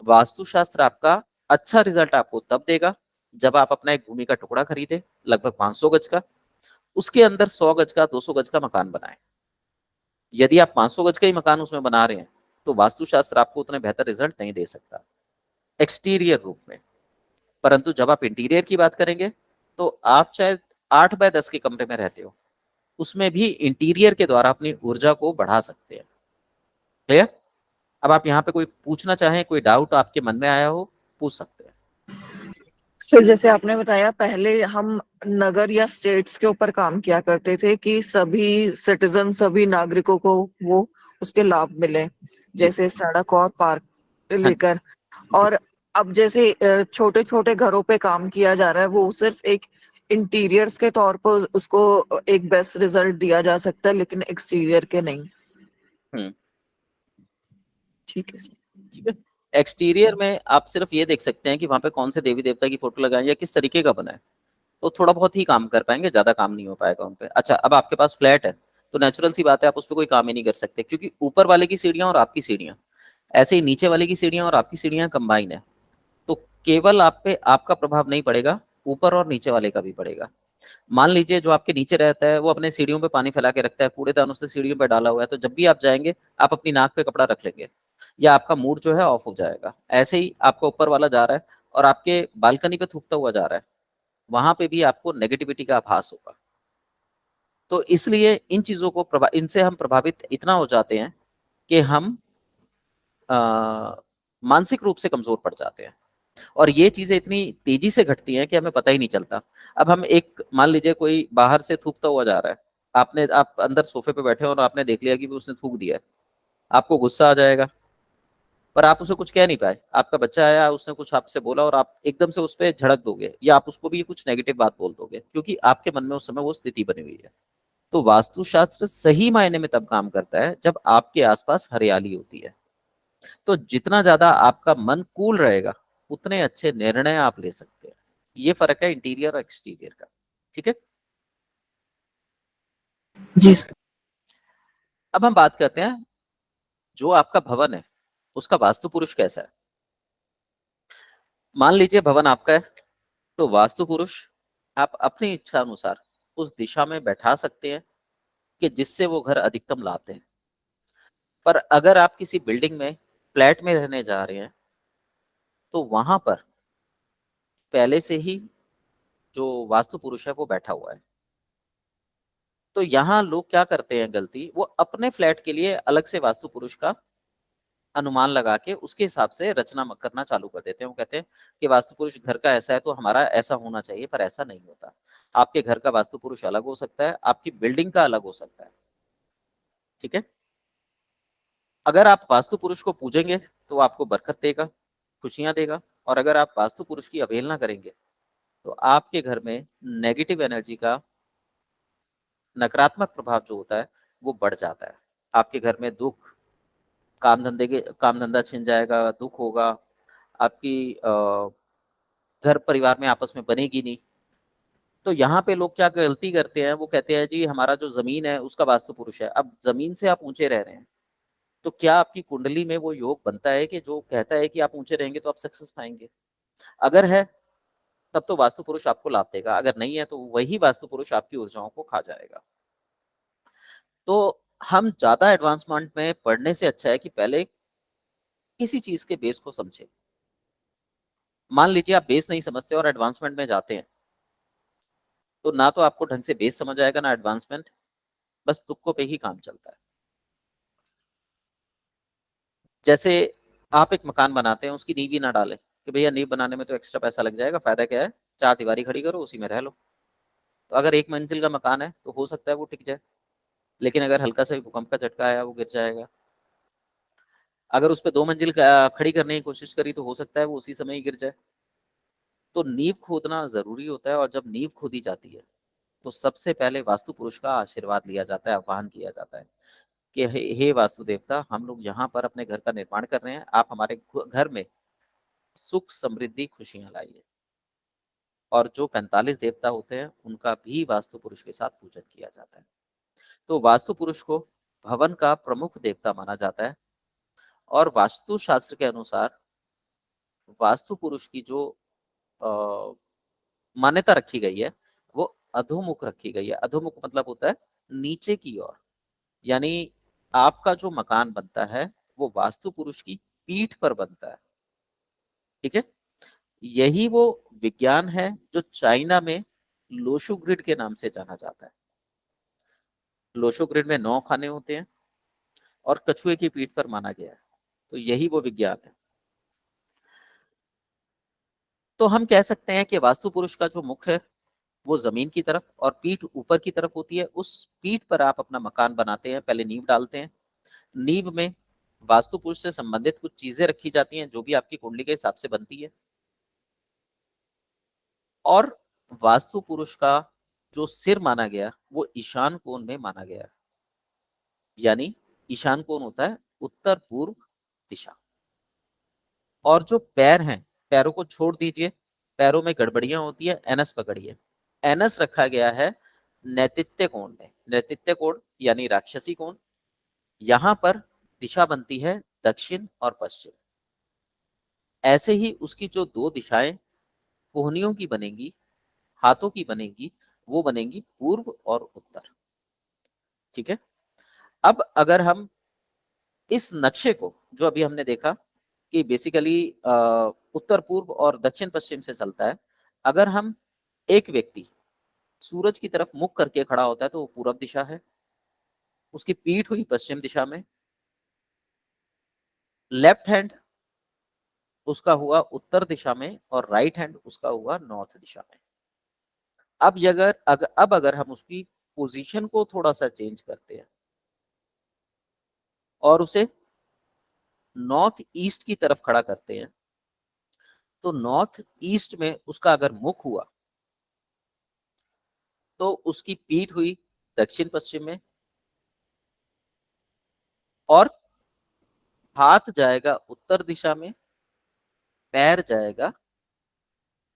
वास्तुशास्त्र आपका अच्छा रिजल्ट आपको तब देगा जब आप अपना एक भूमि का टुकड़ा खरीदे, लगभग 500 गज का, उसके अंदर 100 गज का, 200 गज का मकान बनाए। यदि आप 500 गज का ही मकान उसमें बना रहे हैं तो वास्तुशास्त्र आपको उतने बेहतर रिजल्ट नहीं दे सकता एक्सटीरियर रूप में। परंतु जब आप इंटीरियर की बात करेंगे, तो आप चाहे 8 बाय 10 के कमरे में रहते हो, उसमें भी इंटीरियर के द्वारा अपनी ऊर्जा को बढ़ा सकते हैं। क्लियर? अब आप यहाँ पे कोई पूछना चाहें, कोई डाउट आपके मन में आया हो, पूछ सकते हैं। सर, जैसे आपने बताया, पहले हम नगर या स्टेट्स के ऊपर काम किया करते थे कि सभी सिटीजन, सभी नागरिकों को वो उसके लाभ मिले, जैसे सड़क और पार्क हाँ लेकर। जी। और अब जैसे छोटे छोटे घरों पे काम किया जा रहा है, वो सिर्फ एक इंटीरियर्स के तौर पर उसको एक बेस्ट रिजल्ट दिया जा सकता है, लेकिन एक्सटीरियर के नहीं। ठीक है सर। ठीक है। एक्सटीरियर में आप सिर्फ ये देख सकते हैं कि वहां पे कौन से देवी देवता की फोटो लगाएं या किस तरीके का बना है, तो थोड़ा बहुत ही काम कर पाएंगे, ज्यादा काम नहीं हो पाएगा उन पे। अच्छा, अब आपके पास फ्लैट है तो नेचुरल सी बात है आप उस पर कोई काम ही नहीं कर सकते, क्योंकि ऊपर वाले की सीढ़ियां और आपकी सीढ़ियां, ऐसे ही नीचे वाले की सीढ़ियां और आपकी सीढ़ियां कंबाइन है, तो केवल आप पे आपका प्रभाव नहीं पड़ेगा, ऊपर और नीचे वाले का भी पड़ेगा। मान लीजिए जो आपके नीचे रहता है वो अपने सीढ़ियों पे पानी फैला के रखता है, कूड़ेदान उसने सीढ़ियों पे डाला हुआ है, तो जब भी आप जाएंगे आप अपनी नाक पे कपड़ा रख लेंगे या आपका मूड जो है ऑफ हो जाएगा। ऐसे ही आपका ऊपर वाला जा रहा है और आपके बालकनी पे थूकता हुआ जा रहा है, वहां पे भी आपको नेगेटिविटी का आभास होगा। तो इसलिए इन चीजों को इनसे हम प्रभावित इतना हो जाते हैं कि हम मानसिक रूप से कमजोर पड़ जाते हैं, और ये चीजें इतनी तेजी से घटती हैं कि हमें पता ही नहीं चलता। अब हम एक मान लीजिए कोई बाहर से थूकता हुआ जा रहा है, आप अंदर सोफे पे बैठे हो और आपने देख लिया कि वो उसने थूक दिया है, आपको गुस्सा आ जाएगा, पर आप उसे कुछ कह नहीं पाए। आपका बच्चा आया, उसने कुछ आपसे बोला और आप एकदम से उस पर झड़क दोगे या आप उसको भी कुछ नेगेटिव बात बोल दोगे, क्योंकि आपके मन में उस समय वो स्थिति बनी हुई है। तो वास्तुशास्त्र सही मायने में तब काम करता है जब आपके आसपास हरियाली होती है। तो जितना ज्यादा आपका मन कूल रहेगा उतने अच्छे निर्णय आप ले सकते हैं। ये फर्क है इंटीरियर और एक्सटीरियर का। ठीक है। जी सर। अब हम बात करते हैं जो आपका भवन है उसका वास्तु पुरुष कैसा है। मान लीजिए भवन आपका है, तो वास्तु पुरुष आप अपनी इच्छा अनुसार उस दिशा में बैठा सकते हैं कि जिससे वो घर अधिकतम लाते हैं। पर अगर आप किसी बिल्डिंग में फ्लैट में रहने जा रहे हैं तो वहां पर पहले से ही जो वास्तु पुरुष है वो बैठा हुआ है। तो यहाँ लोग क्या करते हैं गलती, वो अपने फ्लैट के लिए अलग से वास्तु पुरुष का अनुमान लगा के उसके हिसाब से रचना करना चालू कर देते हैं। वो कहते हैं कि वास्तु पुरुष घर का ऐसा है तो हमारा ऐसा होना चाहिए, पर ऐसा नहीं होता। आपके घर का वास्तु पुरुष अलग हो सकता है, आपकी बिल्डिंग का अलग हो सकता है। ठीक है। अगर आप वास्तु पुरुष को पूजेंगे तो वो आपको बरकत देगा, खुशियां देगा, और अगर आप वास्तु पुरुष की अवहेलना करेंगे तो आपके घर में नेगेटिव एनर्जी का नकारात्मक प्रभाव जो होता है वो बढ़ जाता है। आपके घर में दुख, काम धंधा छिन जाएगा, दुख होगा, आपकी घर परिवार में आपस में बनेगी नहीं। तो यहाँ पे लोग क्या गलती करते हैं, वो कहते हैं जी हमारा जो जमीन है उसका वास्तु पुरुष है। अब जमीन से आप ऊंचे रह रहे हैं तो क्या आपकी कुंडली में वो योग बनता है कि जो कहता है कि आप ऊंचे रहेंगे तो आप सक्सेस पाएंगे? अगर है तब तो वास्तु पुरुष आपको लाभ देगा, अगर नहीं है तो वही वास्तु पुरुष आपकी ऊर्जाओं को खा जाएगा। तो हम ज्यादा एडवांसमेंट में पढ़ने से अच्छा है कि पहले किसी चीज के बेस को समझे। मान लीजिए आप बेस नहीं समझते और एडवांसमेंट में जाते हैं तो ना तो आपको ढंग से बेस समझ आएगा ना एडवांसमेंट, बस तुक्कों पे ही काम चलता है। जैसे आप एक मकान बनाते हैं, उसकी नींव ही ना डालें कि भैया नींव बनाने में तो एक्स्ट्रा पैसा लग जाएगा, फायदा क्या है, चार दीवारी खड़ी करो उसी में रह लो। तो अगर एक मंजिल का मकान है तो हो सकता है वो टिक जाए, लेकिन अगर हल्का सा भी भूकंप का झटका आया वो गिर जाएगा। अगर उस पर दो मंजिल खड़ी करने की कोशिश करी तो हो सकता है वो उसी समय ही गिर जाए। तो नींव खोदना जरूरी होता है, और जब नींव खोदी जाती है तो सबसे पहले वास्तु पुरुष का आशीर्वाद लिया जाता है, आह्वान किया जाता है कि हे वास्तु देवता, हम लोग यहाँ पर अपने घर का निर्माण कर रहे हैं, आप हमारे घर में सुख समृद्धि खुशियां लाइए। और जो 45 देवता होते हैं उनका भी वास्तु पुरुष के साथ पूजन किया जाता है। तो वास्तु पुरुष को भवन का प्रमुख देवता माना जाता है, और वास्तु शास्त्र के अनुसार वास्तु पुरुष की जो अ, मान्यता रखी गई है वो अधोमुख रखी गई है। अधोमुख मतलब होता है नीचे की ओर, यानी आपका जो मकान बनता है वो वास्तु पुरुष की पीठ पर बनता है। ठीक है। यही वो विज्ञान है जो चाइना में लोशु ग्रिड के नाम से जाना जाता है। लोशो ग्रिड में 9 खाने होते हैं और कछुए की पीठ पर माना गया है। तो यही वो विज्ञान है। तो हम कह सकते हैं कि वास्तु पुरुष का जो मुख है वो जमीन की तरफ और पीठ ऊपर की तरफ होती है। उस पीठ पर आप अपना मकान बनाते हैं, पहले नींव डालते हैं। नींव में वास्तु पुरुष से संबंधित कुछ चीजें रखी जाती हैं जो भी आपकी कुंडली के हिसाब से बनती है, और वास्तु पुरुष का जो सिर माना गया वो ईशान कोण में माना गया, यानी ईशान कोण होता है उत्तर पूर्व दिशा। और जो पैर हैं, पैरों को छोड़ दीजिए, पैरों में गड़बड़ियां होती है, एनस पकड़िए। एनस रखा गया है नैतित्य कोण में। नैतित्य कोण यानी राक्षसी कोण। यहां पर दिशा बनती है दक्षिण और पश्चिम। ऐसे ही उसकी जो दो दिशाएं कोहनियों की बनेंगी, हाथों की बनेगी, वो बनेंगी पूर्व और उत्तर। ठीक है। अब अगर हम इस नक्शे को, जो अभी हमने देखा कि बेसिकली उत्तर पूर्व और दक्षिण पश्चिम से चलता है, अगर हम एक व्यक्ति सूरज की तरफ मुख करके खड़ा होता है तो वो पूरब दिशा है, उसकी पीठ हुई पश्चिम दिशा में, लेफ्ट हैंड उसका हुआ उत्तर दिशा में और राइट हैंड उसका हुआ नॉर्थ दिशा में। अब अगर हम उसकी पोजीशन को थोड़ा सा चेंज करते हैं और उसे नॉर्थ ईस्ट की तरफ खड़ा करते हैं, तो नॉर्थ ईस्ट में उसका अगर मुख हुआ तो उसकी पीठ हुई दक्षिण पश्चिम में और हाथ जाएगा उत्तर दिशा में, पैर जाएगा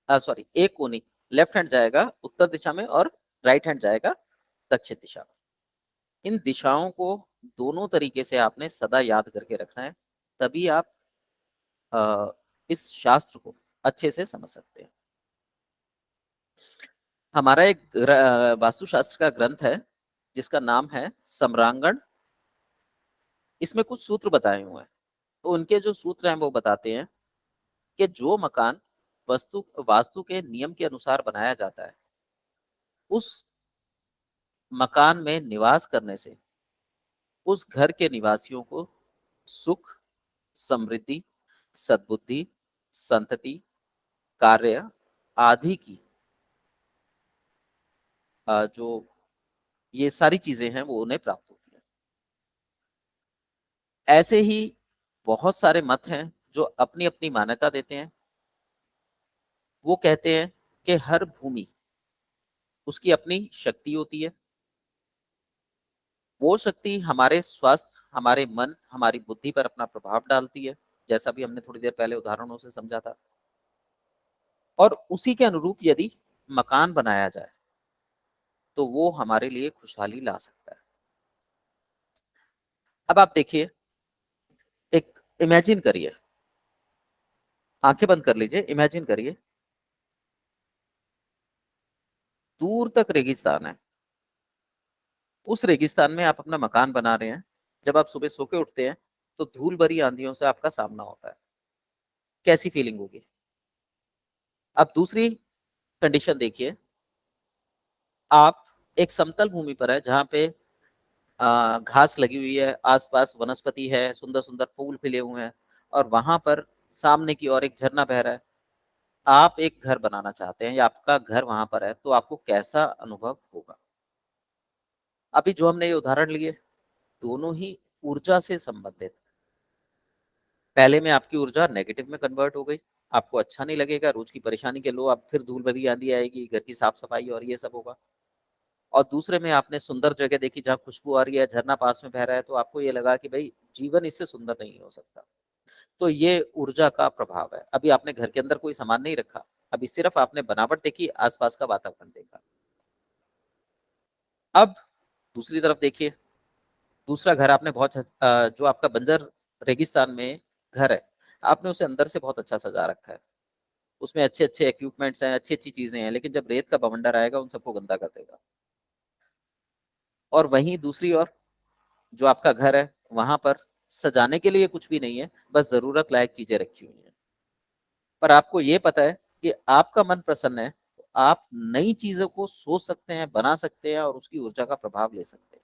सॉरी एक कोनी, लेफ्ट हैंड जाएगा उत्तर दिशा में और राइट हैंड जाएगा दक्षिण दिशा में। इन दिशाओं को दोनों तरीके से आपने सदा याद करके रखना है, तभी आप इस शास्त्र को अच्छे से समझ सकते हैं। हमारा एक वास्तुशास्त्र का ग्रंथ है जिसका नाम है सम्रांगण। इसमें कुछ सूत्र बताए हुए हैं, तो उनके जो सूत्र हैं वो बताते हैं कि जो मकान वास्तु के नियम के अनुसार बनाया जाता है, उस मकान में निवास करने से उस घर के निवासियों को सुख, समृद्धि, सद्बुद्धि, संतति, कार्य आदि की जो ये सारी चीजें हैं वो उन्हें प्राप्त होती हैं। ऐसे ही बहुत सारे मत हैं जो अपनी अपनी मान्यता देते हैं। वो कहते हैं कि हर भूमि उसकी अपनी शक्ति होती है, वो शक्ति हमारे स्वास्थ्य, हमारे मन, हमारी बुद्धि पर अपना प्रभाव डालती है, जैसा भी हमने थोड़ी देर पहले उदाहरणों से समझा था। और उसी के अनुरूप यदि मकान बनाया जाए तो वो हमारे लिए खुशहाली ला सकता है। अब आप देखिए, एक इमेजिन करिए, आंखें बंद कर लीजिए, इमेजिन करिए दूर तक रेगिस्तान है। उस रेगिस्तान में आप अपना मकान बना रहे हैं। जब आप सुबह सो के उठते हैं तो धूल भरी आंधियों से आपका सामना होता है, कैसी फीलिंग होगी? अब दूसरी कंडीशन देखिए, आप एक समतल भूमि पर है जहां पे घास लगी हुई है, आसपास वनस्पति है, सुंदर सुंदर फूल खिले हुए हैं और वहां पर सामने की ओर एक झरना बह रहा है। आप एक घर बनाना चाहते हैं या आपका घर वहां पर है, तो आपको कैसा अनुभव होगा? अभी जो हमने ये उदाहरण लिए, दोनों ही ऊर्जा से संबंधित। पहले में आपकी ऊर्जा नेगेटिव में कन्वर्ट हो गई, आपको अच्छा नहीं लगेगा, रोज की परेशानी के लो, अब फिर धूल भरी आंधी आएगी, घर की साफ सफाई और ये सब होगा। और दूसरे में आपने सुंदर जगह देखी जहाँ खुशबू आ रही है, झरना पास में बह रहा है, तो आपको ये लगा कि भाई जीवन इससे सुंदर नहीं हो सकता। तो ये ऊर्जा का प्रभाव है। अभी आपने घर के अंदर कोई सामान नहीं रखा, अभी सिर्फ आपने बनावट देखी, आसपास का वातावरण देखा। अब दूसरी तरफ देखिए, दूसरा घर आपने जो आपका बंजर रेगिस्तान में घर है, आपने उसे अंदर से बहुत अच्छा सजा रखा है, उसमें अच्छे अच्छे इक्विपमेंट्स हैं, अच्छी अच्छी चीजें हैं, लेकिन जब रेत का बवंडर आएगा उन सबको गंदा कर देगा। और वहीं दूसरी ओर जो आपका घर है, वहां पर सजाने के लिए कुछ भी नहीं है, बस जरूरत लायक चीजें रखी हुई हैं। पर आपको ये पता है कि आपका मन प्रसन्न है, तो आप नई चीजों को सोच सकते हैं, बना सकते हैं और उसकी ऊर्जा का प्रभाव ले सकते हैं।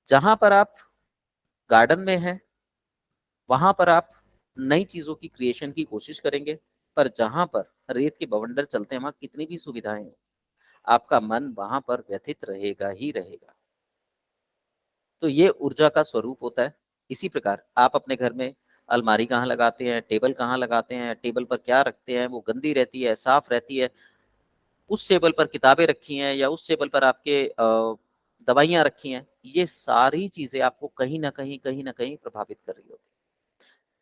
जहां पर आप गार्डन में हैं, वहां पर आप नई चीजों की क्रिएशन की कोशिश करेंगे, पर जहां पर रेत के बवंडर चलते हैं, वहां कितनी भी सुविधाएं हैं, आपका मन वहां पर व्यथित रहेगा ही रहेगा। तो ये ऊर्जा का स्वरूप होता है। इसी प्रकार आप अपने घर में अलमारी कहाँ लगाते हैं, टेबल कहाँ लगाते हैं, टेबल पर क्या रखते हैं, वो गंदी रहती है, साफ रहती है, उस टेबल पर किताबें रखी हैं या उस टेबल पर आपके दवाइयाँ रखी हैं, ये सारी चीज़ें आपको कहीं न कहीं प्रभावित कर रही होती है।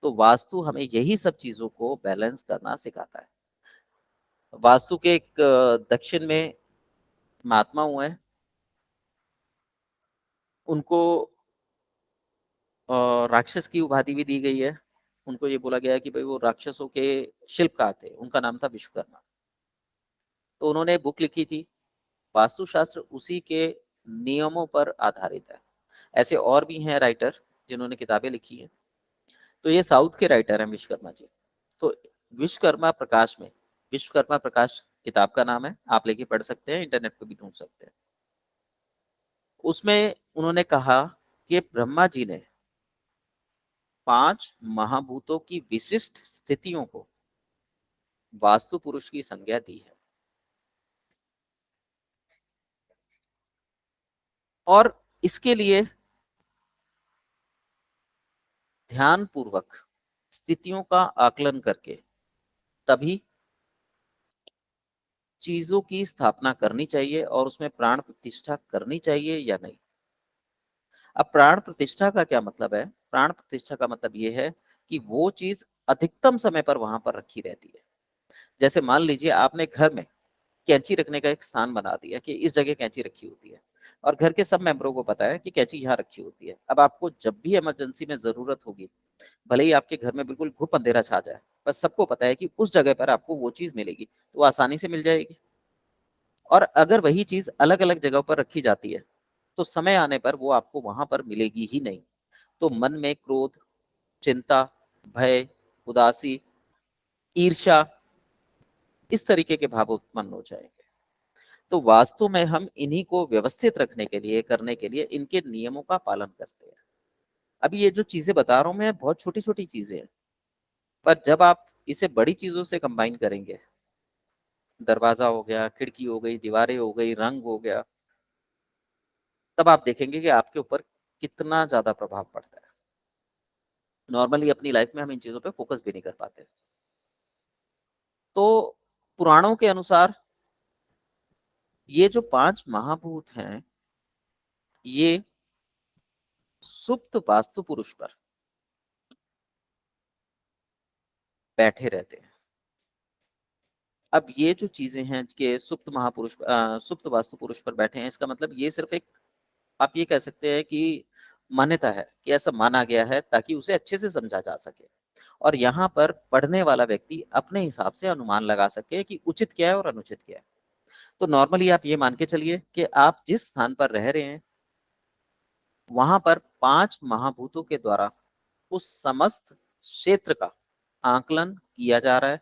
तो वास्तु हमें यही सब चीज़ों को बैलेंस करना सिखाता है। वास्तु के एक दक्षिण में महात्मा हुए हैं, उनको राक्षस की उपाधि भी दी गई है। उनको ये बोला गया है कि भाई वो राक्षसों के शिल्पकार थे, उनका नाम था विश्वकर्मा। तो उन्होंने बुक लिखी थी, वास्तुशास्त्र उसी के नियमों पर आधारित है। ऐसे और भी हैं राइटर जिन्होंने किताबें लिखी हैं। तो ये साउथ के राइटर हैं विश्वकर्मा जी। तो विश्वकर्मा प्रकाश में, विश्वकर्मा प्रकाश किताब का नाम है, आप लेके पढ़ सकते हैं, इंटरनेट पे भी ढूंढ सकते हैं। उसमें उन्होंने कहा कि ब्रह्मा जी ने 5 महाभूतों की विशिष्ट स्थितियों को वास्तु पुरुष की संज्ञा दी है। और इसके लिए ध्यान पूर्वक स्थितियों का आकलन करके तभी चीजों की स्थापना करनी चाहिए और उसमें प्राण प्रतिष्ठा करनी चाहिए या नहीं। अब प्राण प्रतिष्ठा का क्या मतलब है? प्राण प्रतिष्ठा का मतलब ये है कि वो चीज अधिकतम समय पर वहां पर रखी रहती है। जैसे मान लीजिए आपने घर में कैंची रखने का एक स्थान बना दिया कि इस जगह कैंची रखी होती है और घर के सब मेंबरों को पता है कि कैंची यहाँ रखी होती है। अब आपको जब भी इमरजेंसी में जरूरत होगी, भले ही आपके घर में बिल्कुल घुप अंधेरा छा जाए, बस सबको पता है कि उस जगह पर आपको वो चीज मिलेगी, तो वो आसानी से मिल जाएगी। और अगर वही चीज अलग अलग जगह पर रखी जाती है तो समय आने पर वो आपको वहां पर मिलेगी ही नहीं। तो मन में क्रोध, चिंता, भय, उदासी, ईर्ष्या, इस तरीके के भाव उत्पन्न हो जाएंगे। तो वास्तु में हम इन्हीं को व्यवस्थित रखने के लिए, करने के लिए इनके नियमों का पालन करते हैं। अभी ये जो चीजें बता रहा हूं मैं, बहुत छोटी छोटी चीजें हैं, पर जब आप इसे बड़ी चीजों से कंबाइन करेंगे, दरवाजा हो गया, खिड़की हो गई, दीवारें हो गई, रंग हो गया, तब आप देखेंगे कि आपके ऊपर कितना ज्यादा प्रभाव पड़ता है। नॉर्मली अपनी लाइफ में हम इन चीजों पे फोकस भी नहीं कर पाते। तो पुराणों के अनुसार ये जो 5 महाभूत हैं, ये सुप्त वास्तु पुरुष पर बैठे रहते हैं। अब ये जो चीजें हैं कि सुप्त वास्तु पुरुष पर बैठे हैं, इसका मतलब ये सिर्फ एक, आप ये कह सकते हैं कि मान्यता है कि ऐसा माना गया है ताकि उसे अच्छे से समझा जा सके और यहाँ पर पढ़ने वाला व्यक्ति अपने हिसाब से अनुमान लगा सके कि उचित क्या है और अनुचित क्या है। तो नॉर्मली आप ये मान के चलिए कि आप जिस स्थान पर रह रहे हैं वहां पर 5 महाभूतों के द्वारा उस समस्त क्षेत्र का आकलन किया जा रहा है,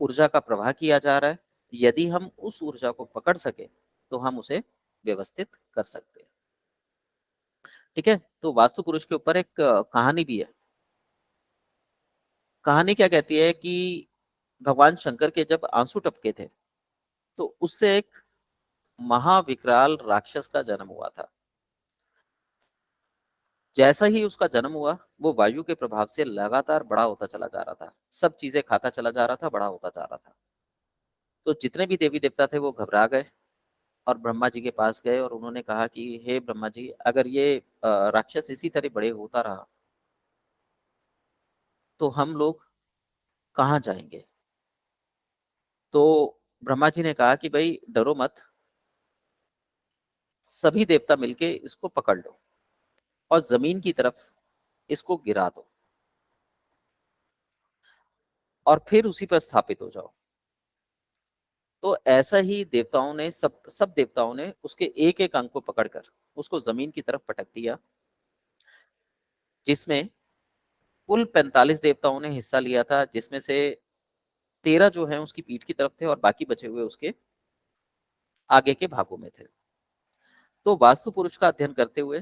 ऊर्जा का प्रवाह किया जा रहा है। यदि हम उस ऊर्जा को पकड़ सके तो हम उसे व्यवस्थित कर सकते हैं। ठीक है, तो वास्तु पुरुष के ऊपर एक कहानी भी है। कहानी क्या कहती है कि भगवान शंकर के जब आंसू टपके थे तो उससे एक महाविकराल राक्षस का जन्म हुआ था। जैसा ही उसका जन्म हुआ, वो वायु के प्रभाव से लगातार बड़ा होता चला जा रहा था, सब चीजें खाता चला जा रहा था, बड़ा होता जा रहा था। तो जितने भी देवी देवता थे वो घबरा गए और ब्रह्मा जी के पास गए और उन्होंने कहा कि हे ब्रह्मा जी, अगर ये राक्षस इसी तरह बड़े होता रहा तो हम लोग कहाँ जाएंगे। तो ब्रह्मा जी ने कहा कि भाई डरो मत, सभी देवता मिलके इसको पकड़ लो और जमीन की तरफ इसको गिरा दो और फिर उसी पर स्थापित हो जाओ। तो ऐसा ही देवताओं ने, सब सब देवताओं ने उसके एक एक अंग को पकड़कर उसको जमीन की तरफ पटक दिया, जिसमें कुल 45 देवताओं ने हिस्सा लिया था, जिसमें से 13 जो है उसकी पीठ की तरफ थे और बाकी बचे हुए उसके आगे के भागों में थे। तो वास्तु पुरुष का अध्ययन करते हुए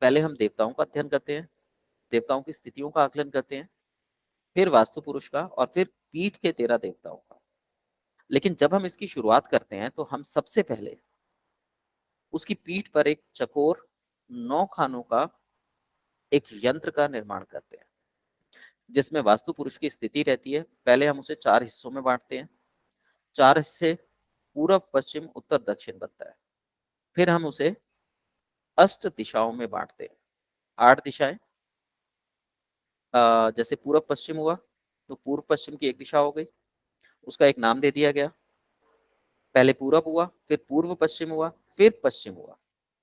पहले हम देवताओं का अध्ययन करते हैं, देवताओं की स्थितियों का आकलन करते हैं, फिर वास्तु पुरुष का और फिर पीठ के 13 देवताओं का। लेकिन जब हम इसकी शुरुआत करते हैं तो हम सबसे पहले उसकी पीठ पर एक चकोर 9 खानों का एक यंत्र का निर्माण करते हैं, जिसमें वास्तु पुरुष की स्थिति रहती है। पहले हम उसे 4 हिस्सों में बांटते हैं। 4 हिस्से पूर्व, पश्चिम, उत्तर, दक्षिण बनता है। फिर हम उसे अष्ट दिशाओं में बांटते हैं। 8 दिशाएं, जैसे पूर्व पश्चिम हुआ तो पूर्व पश्चिम की एक दिशा हो गई, उसका एक नाम दे दिया गया। पहले पूरब हुआ, फिर पूर्व पश्चिम हुआ, फिर पश्चिम हुआ,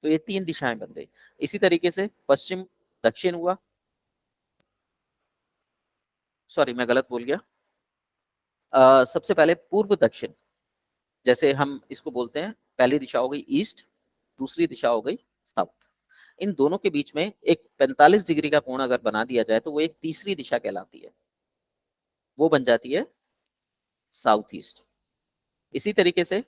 तो ये 3 दिशाएं बन गई। इसी तरीके से पश्चिम दक्षिण हुआ, सॉरी मैं गलत बोल गया, सबसे पहले पूर्व दक्षिण, जैसे हम इसको बोलते हैं, पहली दिशा हो गई ईस्ट, दूसरी दिशा हो गई साउथ। इन दोनों के बीच में एक 45 डिग्री का कोण अगर बना दिया जाए तो वो एक तीसरी दिशा कहलाती है, वो बन जाती है साउथ ईस्ट। इसी तरीके से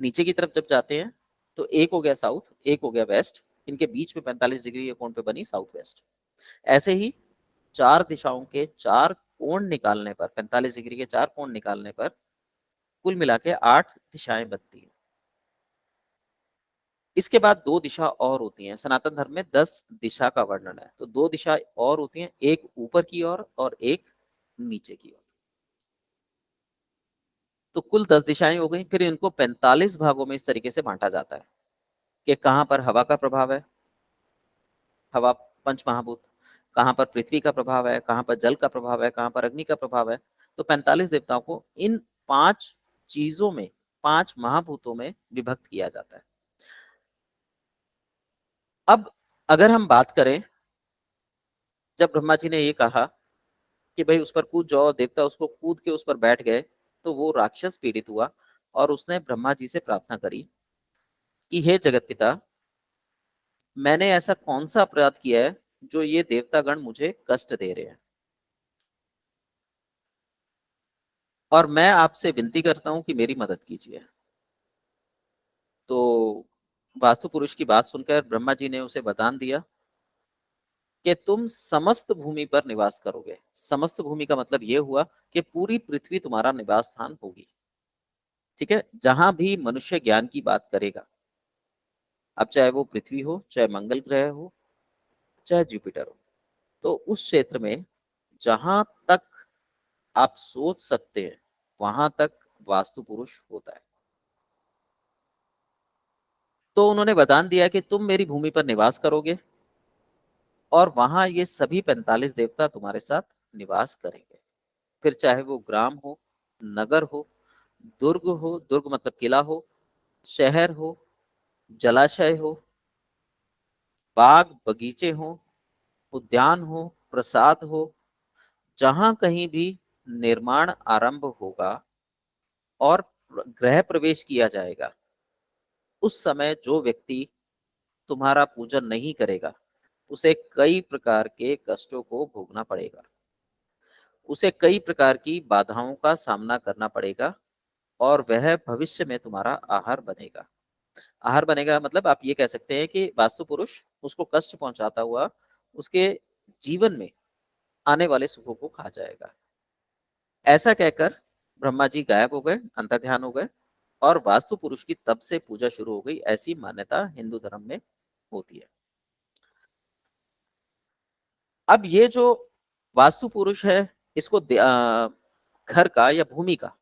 नीचे की तरफ जब जाते हैं तो एक हो गया साउथ, एक हो गया वेस्ट, इनके बीच में 45 डिग्री के कोण पे बनी साउथ वेस्ट। ऐसे ही 4 दिशाओं के 4 कोण निकालने पर, 45 डिग्री के 4 कोण निकालने पर कुल मिला के 8 दिशाएं बनती हैं। इसके बाद 2 दिशा और होती हैं। सनातन धर्म में 10 दिशा का वर्णन है, तो 2 दिशा और होती हैं, एक ऊपर की ओर और एक नीचे की ओर। तो कुल 10 दिशाएं हो गई। फिर इनको 45 भागों में इस तरीके से बांटा जाता है कि कहां पर हवा का प्रभाव है, हवा पंच महाभूत, कहां पर पृथ्वी का प्रभाव है, कहां पर जल का प्रभाव है, कहां पर अग्नि का प्रभाव है। तो 45 देवताओं को इन 5 चीजों में, 5 महाभूतों में विभक्त किया जाता है। अब अगर हम बात करें, जब ब्रह्मा जी ने ये कहा कि भाई उस पर कूद जाओ, देवता उसको कूद के उस पर बैठ गए, तो वो राक्षस पीड़ित हुआ और उसने ब्रह्मा जी से प्रार्थना करी कि हे जगत पिता, मैंने ऐसा कौन सा अपराध किया है जो ये देवतागण मुझे कष्ट दे रहे हैं, और मैं आपसे विनती करता हूं कि मेरी मदद कीजिए। तो वास्तु पुरुष की बात सुनकर ब्रह्मा जी ने उसे वरदान दिया कि तुम समस्त भूमि पर निवास करोगे। समस्त भूमि का मतलब यह हुआ कि पूरी पृथ्वी तुम्हारा निवास स्थान होगी। ठीक है, जहां भी मनुष्य ज्ञान की बात करेगा, अब चाहे वो पृथ्वी हो, चाहे मंगल ग्रह हो, चाहे जुपिटर हो, तो उस क्षेत्र में जहां तक आप सोच सकते हैं वहां तक वास्तु पुरुष होता है। तो उन्होंने वरदान दिया कि तुम मेरी भूमि पर निवास करोगे और वहां ये सभी 45 देवता तुम्हारे साथ निवास करेंगे। फिर चाहे वो ग्राम हो, नगर हो, दुर्ग हो, दुर्ग मतलब किला हो, शहर हो, जलाशय हो, बाग बगीचे हो, उद्यान हो, प्रसाद हो, जहां कहीं भी निर्माण आरंभ होगा और गृह प्रवेश किया जाएगा, उस समय जो व्यक्ति तुम्हारा पूजन नहीं करेगा उसे कई प्रकार के कष्टों को भोगना पड़ेगा, उसे कई प्रकार की बाधाओं का सामना करना पड़ेगा और वह भविष्य में तुम्हारा आहार बनेगा। आहार बनेगा मतलब आप ये कह सकते हैं कि वास्तु पुरुष उसको कष्ट पहुंचाता हुआ उसके जीवन में आने वाले सुखों को खा जाएगा। ऐसा कहकर ब्रह्मा जी गायब हो गए, अंतर्ध्यान हो गए, और वास्तु पुरुष की तब से पूजा शुरू हो गई। ऐसी मान्यता हिंदू धर्म में होती है। अब ये जो वास्तु पुरुष है, इसको घर का या भूमि का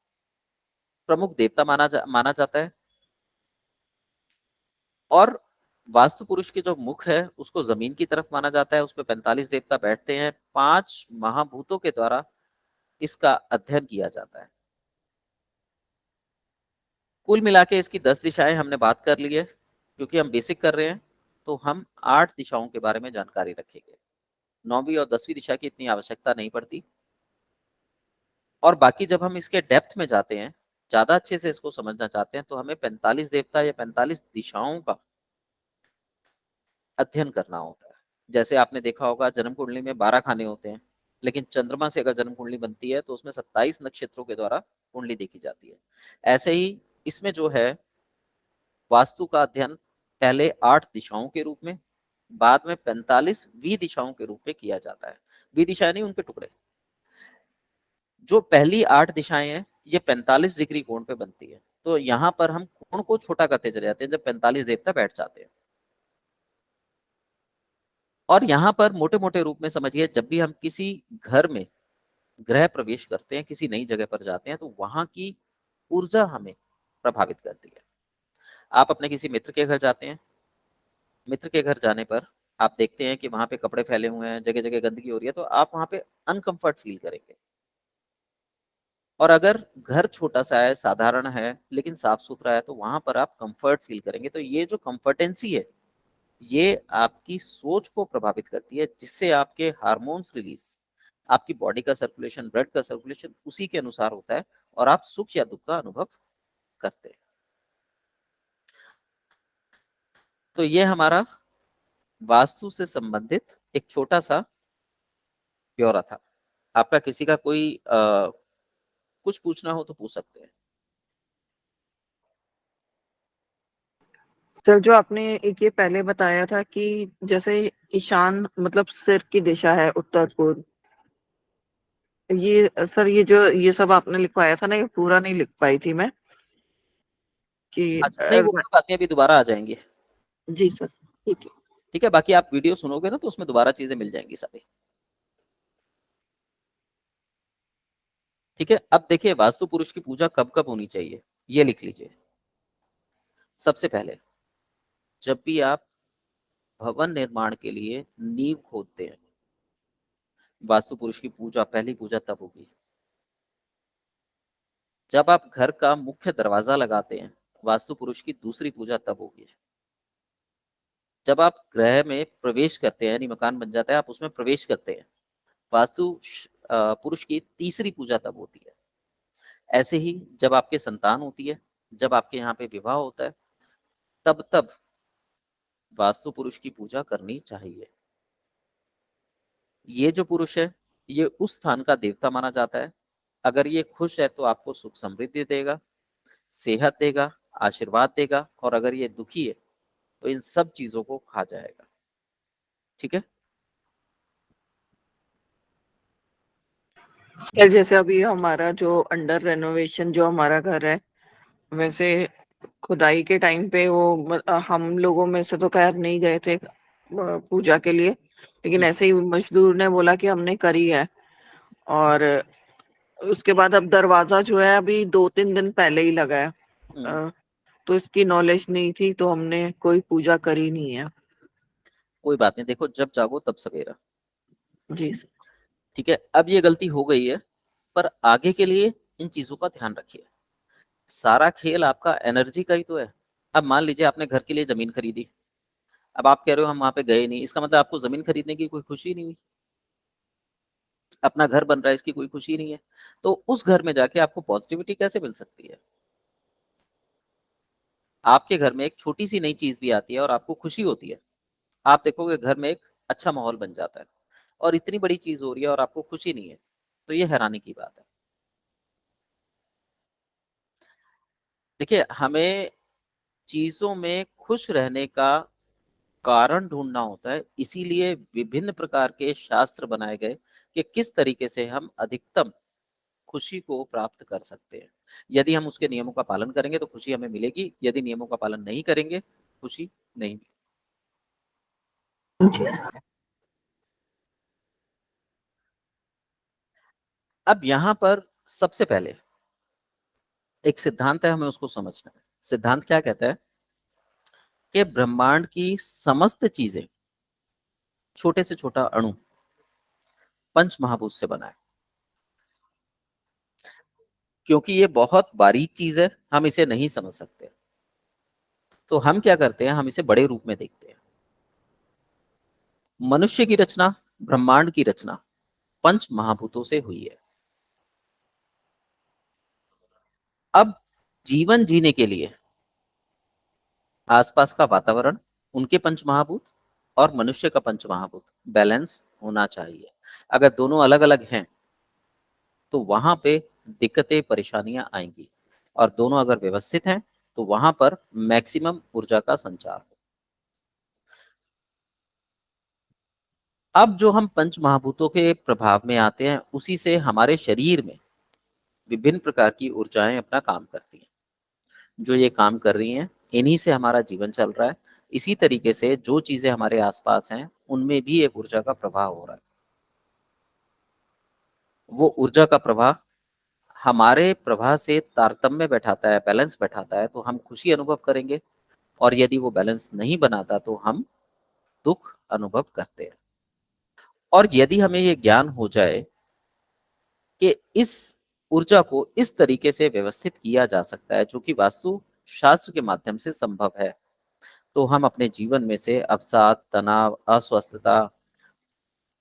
प्रमुख देवता माना जाता है, और वास्तु पुरुष के जो मुख है उसको जमीन की तरफ माना जाता है। उस पर 45 देवता बैठते हैं। 5 महाभूतों के द्वारा इसका अध्ययन किया जाता है। कुल मिला के इसकी 10 दिशाएं हमने बात कर ली है। क्योंकि हम बेसिक कर रहे हैं तो हम 8 दिशाओं के बारे में जानकारी रखेंगे। 9वीं और 10वीं दिशा की इतनी आवश्यकता नहीं पड़ती। और बाकी जब हम इसके डेप्थ में जाते हैं, ज्यादा अच्छे से इसको समझना चाहते हैं, तो हमें 45 देवता या 45 दिशाओं का अध्ययन करना होता है। जैसे आपने देखा होगा जन्म कुंडली में 12 खाने होते हैं, लेकिन चंद्रमा से अगर जन्म कुंडली बनती है तो उसमें 27 नक्षत्रों के द्वारा कुंडली देखी जाती है। ऐसे ही इसमें जो है वास्तु का अध्ययन पहले 8 दिशाओं के रूप में, बाद में 45 दिशाओं के रूप में किया जाता है। दिशाएं नहीं, उनके टुकड़े। जो पहली 8 दिशाएं हैं ये 45 डिग्री कोण पे बनती है। तो यहाँ पर हम कोण को छोटा करते चले जाते हैं जब 45 देवता बैठ जाते हैं। और यहाँ पर मोटे मोटे रूप में समझिए, जब भी हम किसी घर में ग्रह प्रवेश करते हैं, किसी नई जगह पर जाते हैं, तो वहां की ऊर्जा हमें प्रभावित करती है। आप अपने किसी मित्र के घर जाते हैं, मित्र के घर जाने पर आप देखते हैं कि वहां पे कपड़े फैले हुए हैं, जगह जगह गंदगी हो रही है, तो आप वहां पे अनकंफर्ट फील करेंगे। और अगर घर छोटा सा है, साधारण है, लेकिन साफ सुथरा है, तो वहां पर आप कंफर्ट फील करेंगे। तो ये जो कंफर्टेंसी है, ये आपकी सोच को प्रभावित करती है, जिससे आपके हार्मोन्स रिलीज, आपकी बॉडी का सर्कुलेशन, ब्लड का सर्कुलेशन उसी के अनुसार होता है, और आप सुख या दुख का अनुभव करते हैं। तो ये हमारा वास्तु से संबंधित एक छोटा सा ब्यौरा था। आपका किसी का कोई कुछ पूछना हो तो पूछ सकते हैं। सर जो आपने एक ये पहले बताया था कि जैसे ईशान मतलब सिर की दिशा है उत्तर पूर्व, ये सर ये जो ये सब आपने लिखवाया था ना, ये पूरा नहीं लिख पाई थी मैं कि अच्छा, नहीं, वो सब बातें अभी दोबारा आ जाएंगी। जी सर, ठीक है। ठीक है, बाकी आप वीडियो सुनोगे ना तो उसमें दोबारा चीजें मिल जाएंगी सारी। ठीक है, अब देखिए वास्तु पुरुष की पूजा कब कब होनी चाहिए, ये लिख लीजिए। सबसे पहले, जब भी आप भवन निर्माण के लिए नींव खोदते हैं, वास्तु पुरुष की पूजा, पहली पूजा तब होगी। जब आप घर का मुख्य दरवाजा लगाते हैं, वास्तु पुरुष की दूसरी पूजा तब होगी। जब आप गृह में प्रवेश करते हैं, यानी मकान बन जाता है, आप उसमें प्रवेश करते हैं, वास्तु पुरुष की तीसरी पूजा तब होती है। ऐसे ही जब आपके संतान होती है, जब आपके यहाँ पे विवाह होता है, तब तब वास्तु पुरुष की पूजा करनी चाहिए। ये जो पुरुष है, ये उस स्थान का देवता माना जाता है। अगर ये खुश है तो आपको सुख समृद्धि देगा, सेहत देगा, आशीर्वाद देगा, और अगर ये दुखी है तो इन सब चीजों को खा जाएगा। ठीक है। सर जैसे अभी हमारा जो अंडर रेनोवेशन जो हमारा घर है, वैसे खुदाई के टाइम पे वो हम लोगों में से तो खैर नहीं गए थे पूजा के लिए, लेकिन ऐसे ही मजदूर ने बोला कि हमने करी है। और उसके बाद अब दरवाजा जो है अभी 2-3 दिन पहले ही लगा है, तो इसकी नॉलेज नहीं थी, तो हमने कोई पूजा करी नहीं है। कोई बात नहीं, देखो जब जागो तब सवेरा। जी सर। ठीक है, अब ये गलती हो गई है, पर आगे के लिए इन चीजों का ध्यान रखिए। सारा खेल आपका एनर्जी का ही तो है। अब मान लीजिए आपने घर के लिए जमीन खरीदी, अब आप कह रहे हो हम वहां पे गए नहीं, इसका मतलब आपको जमीन खरीदने की कोई खुशी नहीं हुई, अपना घर बन रहा है इसकी कोई खुशी नहीं है। तो उस घर में जाके आपको पॉजिटिविटी कैसे मिल सकती है? आपके घर में एक छोटी सी नई चीज भी आती है और आपको खुशी होती है, आप देखोगे घर में एक अच्छा माहौल बन जाता है। और इतनी बड़ी चीज हो रही है और आपको खुशी नहीं है, तो ये हैरानी की बात है। देखिए, हमें चीजों में खुश रहने का कारण ढूंढना होता है, इसीलिए विभिन्न प्रकार के शास्त्र बनाए गए कि किस तरीके से हम अधिकतम खुशी को प्राप्त कर सकते हैं। यदि हम उसके नियमों का पालन करेंगे तो खुशी हमें मिलेगी, यदि नियमों का पालन नहीं करेंगे, खुशी नहीं मिलेगी। जी सर। अब यहां पर सबसे पहले एक सिद्धांत है, हमें उसको समझना है। सिद्धांत क्या कहता है कि ब्रह्मांड की समस्त चीजें, छोटे से छोटा अणु, पंच महाभूत से बना है। क्योंकि ये बहुत बारीक चीज है, हम इसे नहीं समझ सकते, तो हम क्या करते हैं, हम इसे बड़े रूप में देखते हैं। मनुष्य की रचना, ब्रह्मांड की रचना पंच महाभूतों से हुई है। अब जीवन जीने के लिए आसपास का वातावरण, उनके पंच महाभूत और मनुष्य का पंच महाभूत बैलेंस होना चाहिए। अगर दोनों अलग अलग हैं तो वहां पे दिक्कतें, परेशानियां आएंगी, और दोनों अगर व्यवस्थित हैं तो वहां पर मैक्सिमम ऊर्जा का संचार हो। अब जो हम पंच महाभूतों के प्रभाव में आते हैं, उसी से हमारे शरीर में विभिन्न प्रकार की ऊर्जाएं अपना काम करती हैं। जो ये काम कर रही हैं, इन्हीं से हमारा जीवन चल रहा है। इसी तरीके से जो चीजें हमारे आसपास हैं, उनमें भी एक ऊर्जा का प्रभाव हो रहा है। वो ऊर्जा का प्रवाह हमारे प्रवाह से तारतम्य बैठाता है, बैलेंस बैठाता है, तो हम खुशी अनुभव करेंगे, और यदि वो बैलेंस नहीं बनाता तो हम दुख अनुभव करते हैं। और यदि हमें ये ज्ञान हो जाए कि इस ऊर्जा को इस तरीके से व्यवस्थित किया जा सकता है जो कि वास्तु शास्त्र के माध्यम से संभव है, तो हम अपने जीवन में से अवसाद, तनाव, अस्वस्थता,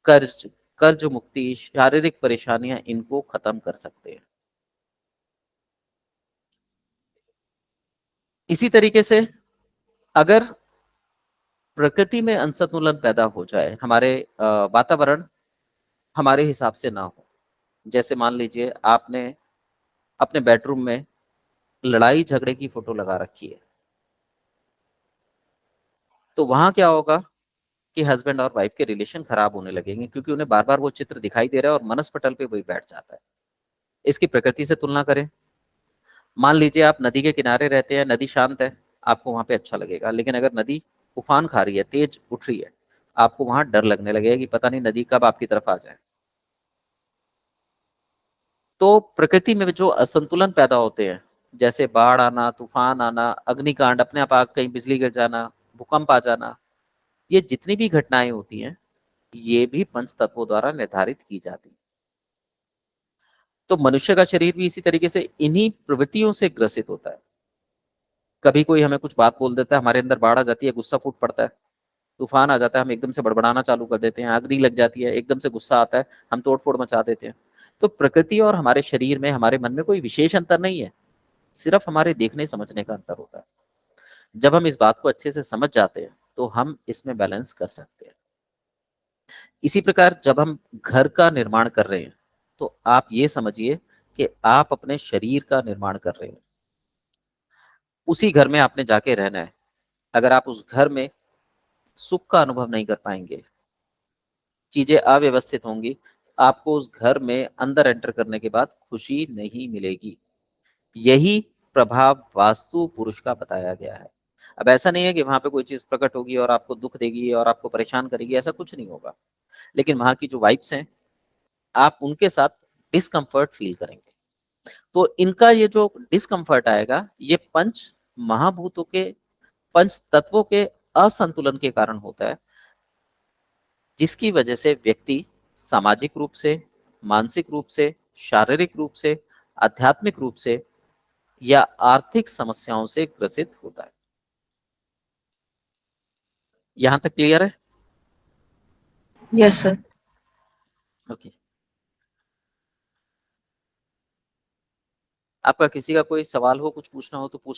कर्ज कर्ज मुक्ति, शारीरिक परेशानियां, इनको खत्म कर सकते हैं। इसी तरीके से अगर प्रकृति में असंतुलन पैदा हो जाए, हमारे वातावरण हमारे हिसाब से ना हो, जैसे मान लीजिए आपने अपने बेडरूम में लड़ाई झगड़े की फोटो लगा रखी है, तो वहां क्या होगा कि हस्बैंड और वाइफ के रिलेशन खराब होने लगेंगे, क्योंकि उन्हें बार बार वो चित्र दिखाई दे रहा है और मनस्पटल पे वही बैठ जाता है। इसकी प्रकृति से तुलना करें, मान लीजिए आप नदी के किनारे रहते हैं, नदी शांत है, आपको वहां पे अच्छा लगेगा, लेकिन अगर नदी उफान खा रही है, तेज उठ रही है, आपको वहां डर लगने लगेगा कि पता नहीं नदी कब आपकी तरफ आ जाए। तो प्रकृति में जो असंतुलन पैदा होते हैं, जैसे बाढ़ आना, तूफान आना, अग्निकांड, अपने आप आग, कहीं बिजली गिर जाना, भूकंप आ जाना, ये जितनी भी घटनाएं होती हैं, ये भी पंच तत्वों द्वारा निर्धारित की जाती है। तो मनुष्य का शरीर भी इसी तरीके से इन्हीं प्रवृत्तियों से ग्रसित होता है। कभी कोई हमें कुछ बात बोल देता है, हमारे अंदर बाढ़ आ जाती है, गुस्सा फूट पड़ता है, तूफान आ जाता है, हम एकदम से बड़बड़ाना चालू कर देते हैं, अग्नि लग जाती है, एकदम से गुस्सा आता है, हम तोड़ फोड़ मचा देते हैं। तो प्रकृति और हमारे शरीर में, हमारे मन में कोई विशेष अंतर नहीं है, सिर्फ हमारे देखने समझने का अंतर होता है। जब हम इस बात को अच्छे से समझ जाते हैं तो हम इसमें बैलेंस कर सकते हैं। इसी प्रकार जब हम घर का निर्माण कर रहे हैं, तो आप ये समझिए कि आप अपने शरीर का निर्माण कर रहे हैं। उसी घर में आपने जाके रहना है। अगर आप उस घर में सुख का अनुभव नहीं कर पाएंगे, चीजें अव्यवस्थित होंगी, आपको उस घर में अंदर एंटर करने के बाद खुशी नहीं मिलेगी। यही प्रभाव वास्तु पुरुष का बताया गया है। अब ऐसा नहीं है कि वहां पे कोई चीज प्रकट होगी और आपको दुख देगी और आपको परेशान करेगी, ऐसा कुछ नहीं होगा। लेकिन वहां की जो वाइब्स हैं, आप उनके साथ डिस्कम्फर्ट फील करेंगे। तो इनका ये जो डिस्कम्फर्ट आएगा, ये पंच महाभूतों के, पंच तत्वों के असंतुलन के कारण होता है, जिसकी वजह से व्यक्ति सामाजिक रूप से, मानसिक रूप से, शारीरिक रूप से, आध्यात्मिक रूप से या आर्थिक समस्याओं से ग्रसित होता है। यहां तक क्लियर है? Yes sir. ओके। आपका किसी का कोई सवाल हो, कुछ पूछना हो तो पूछ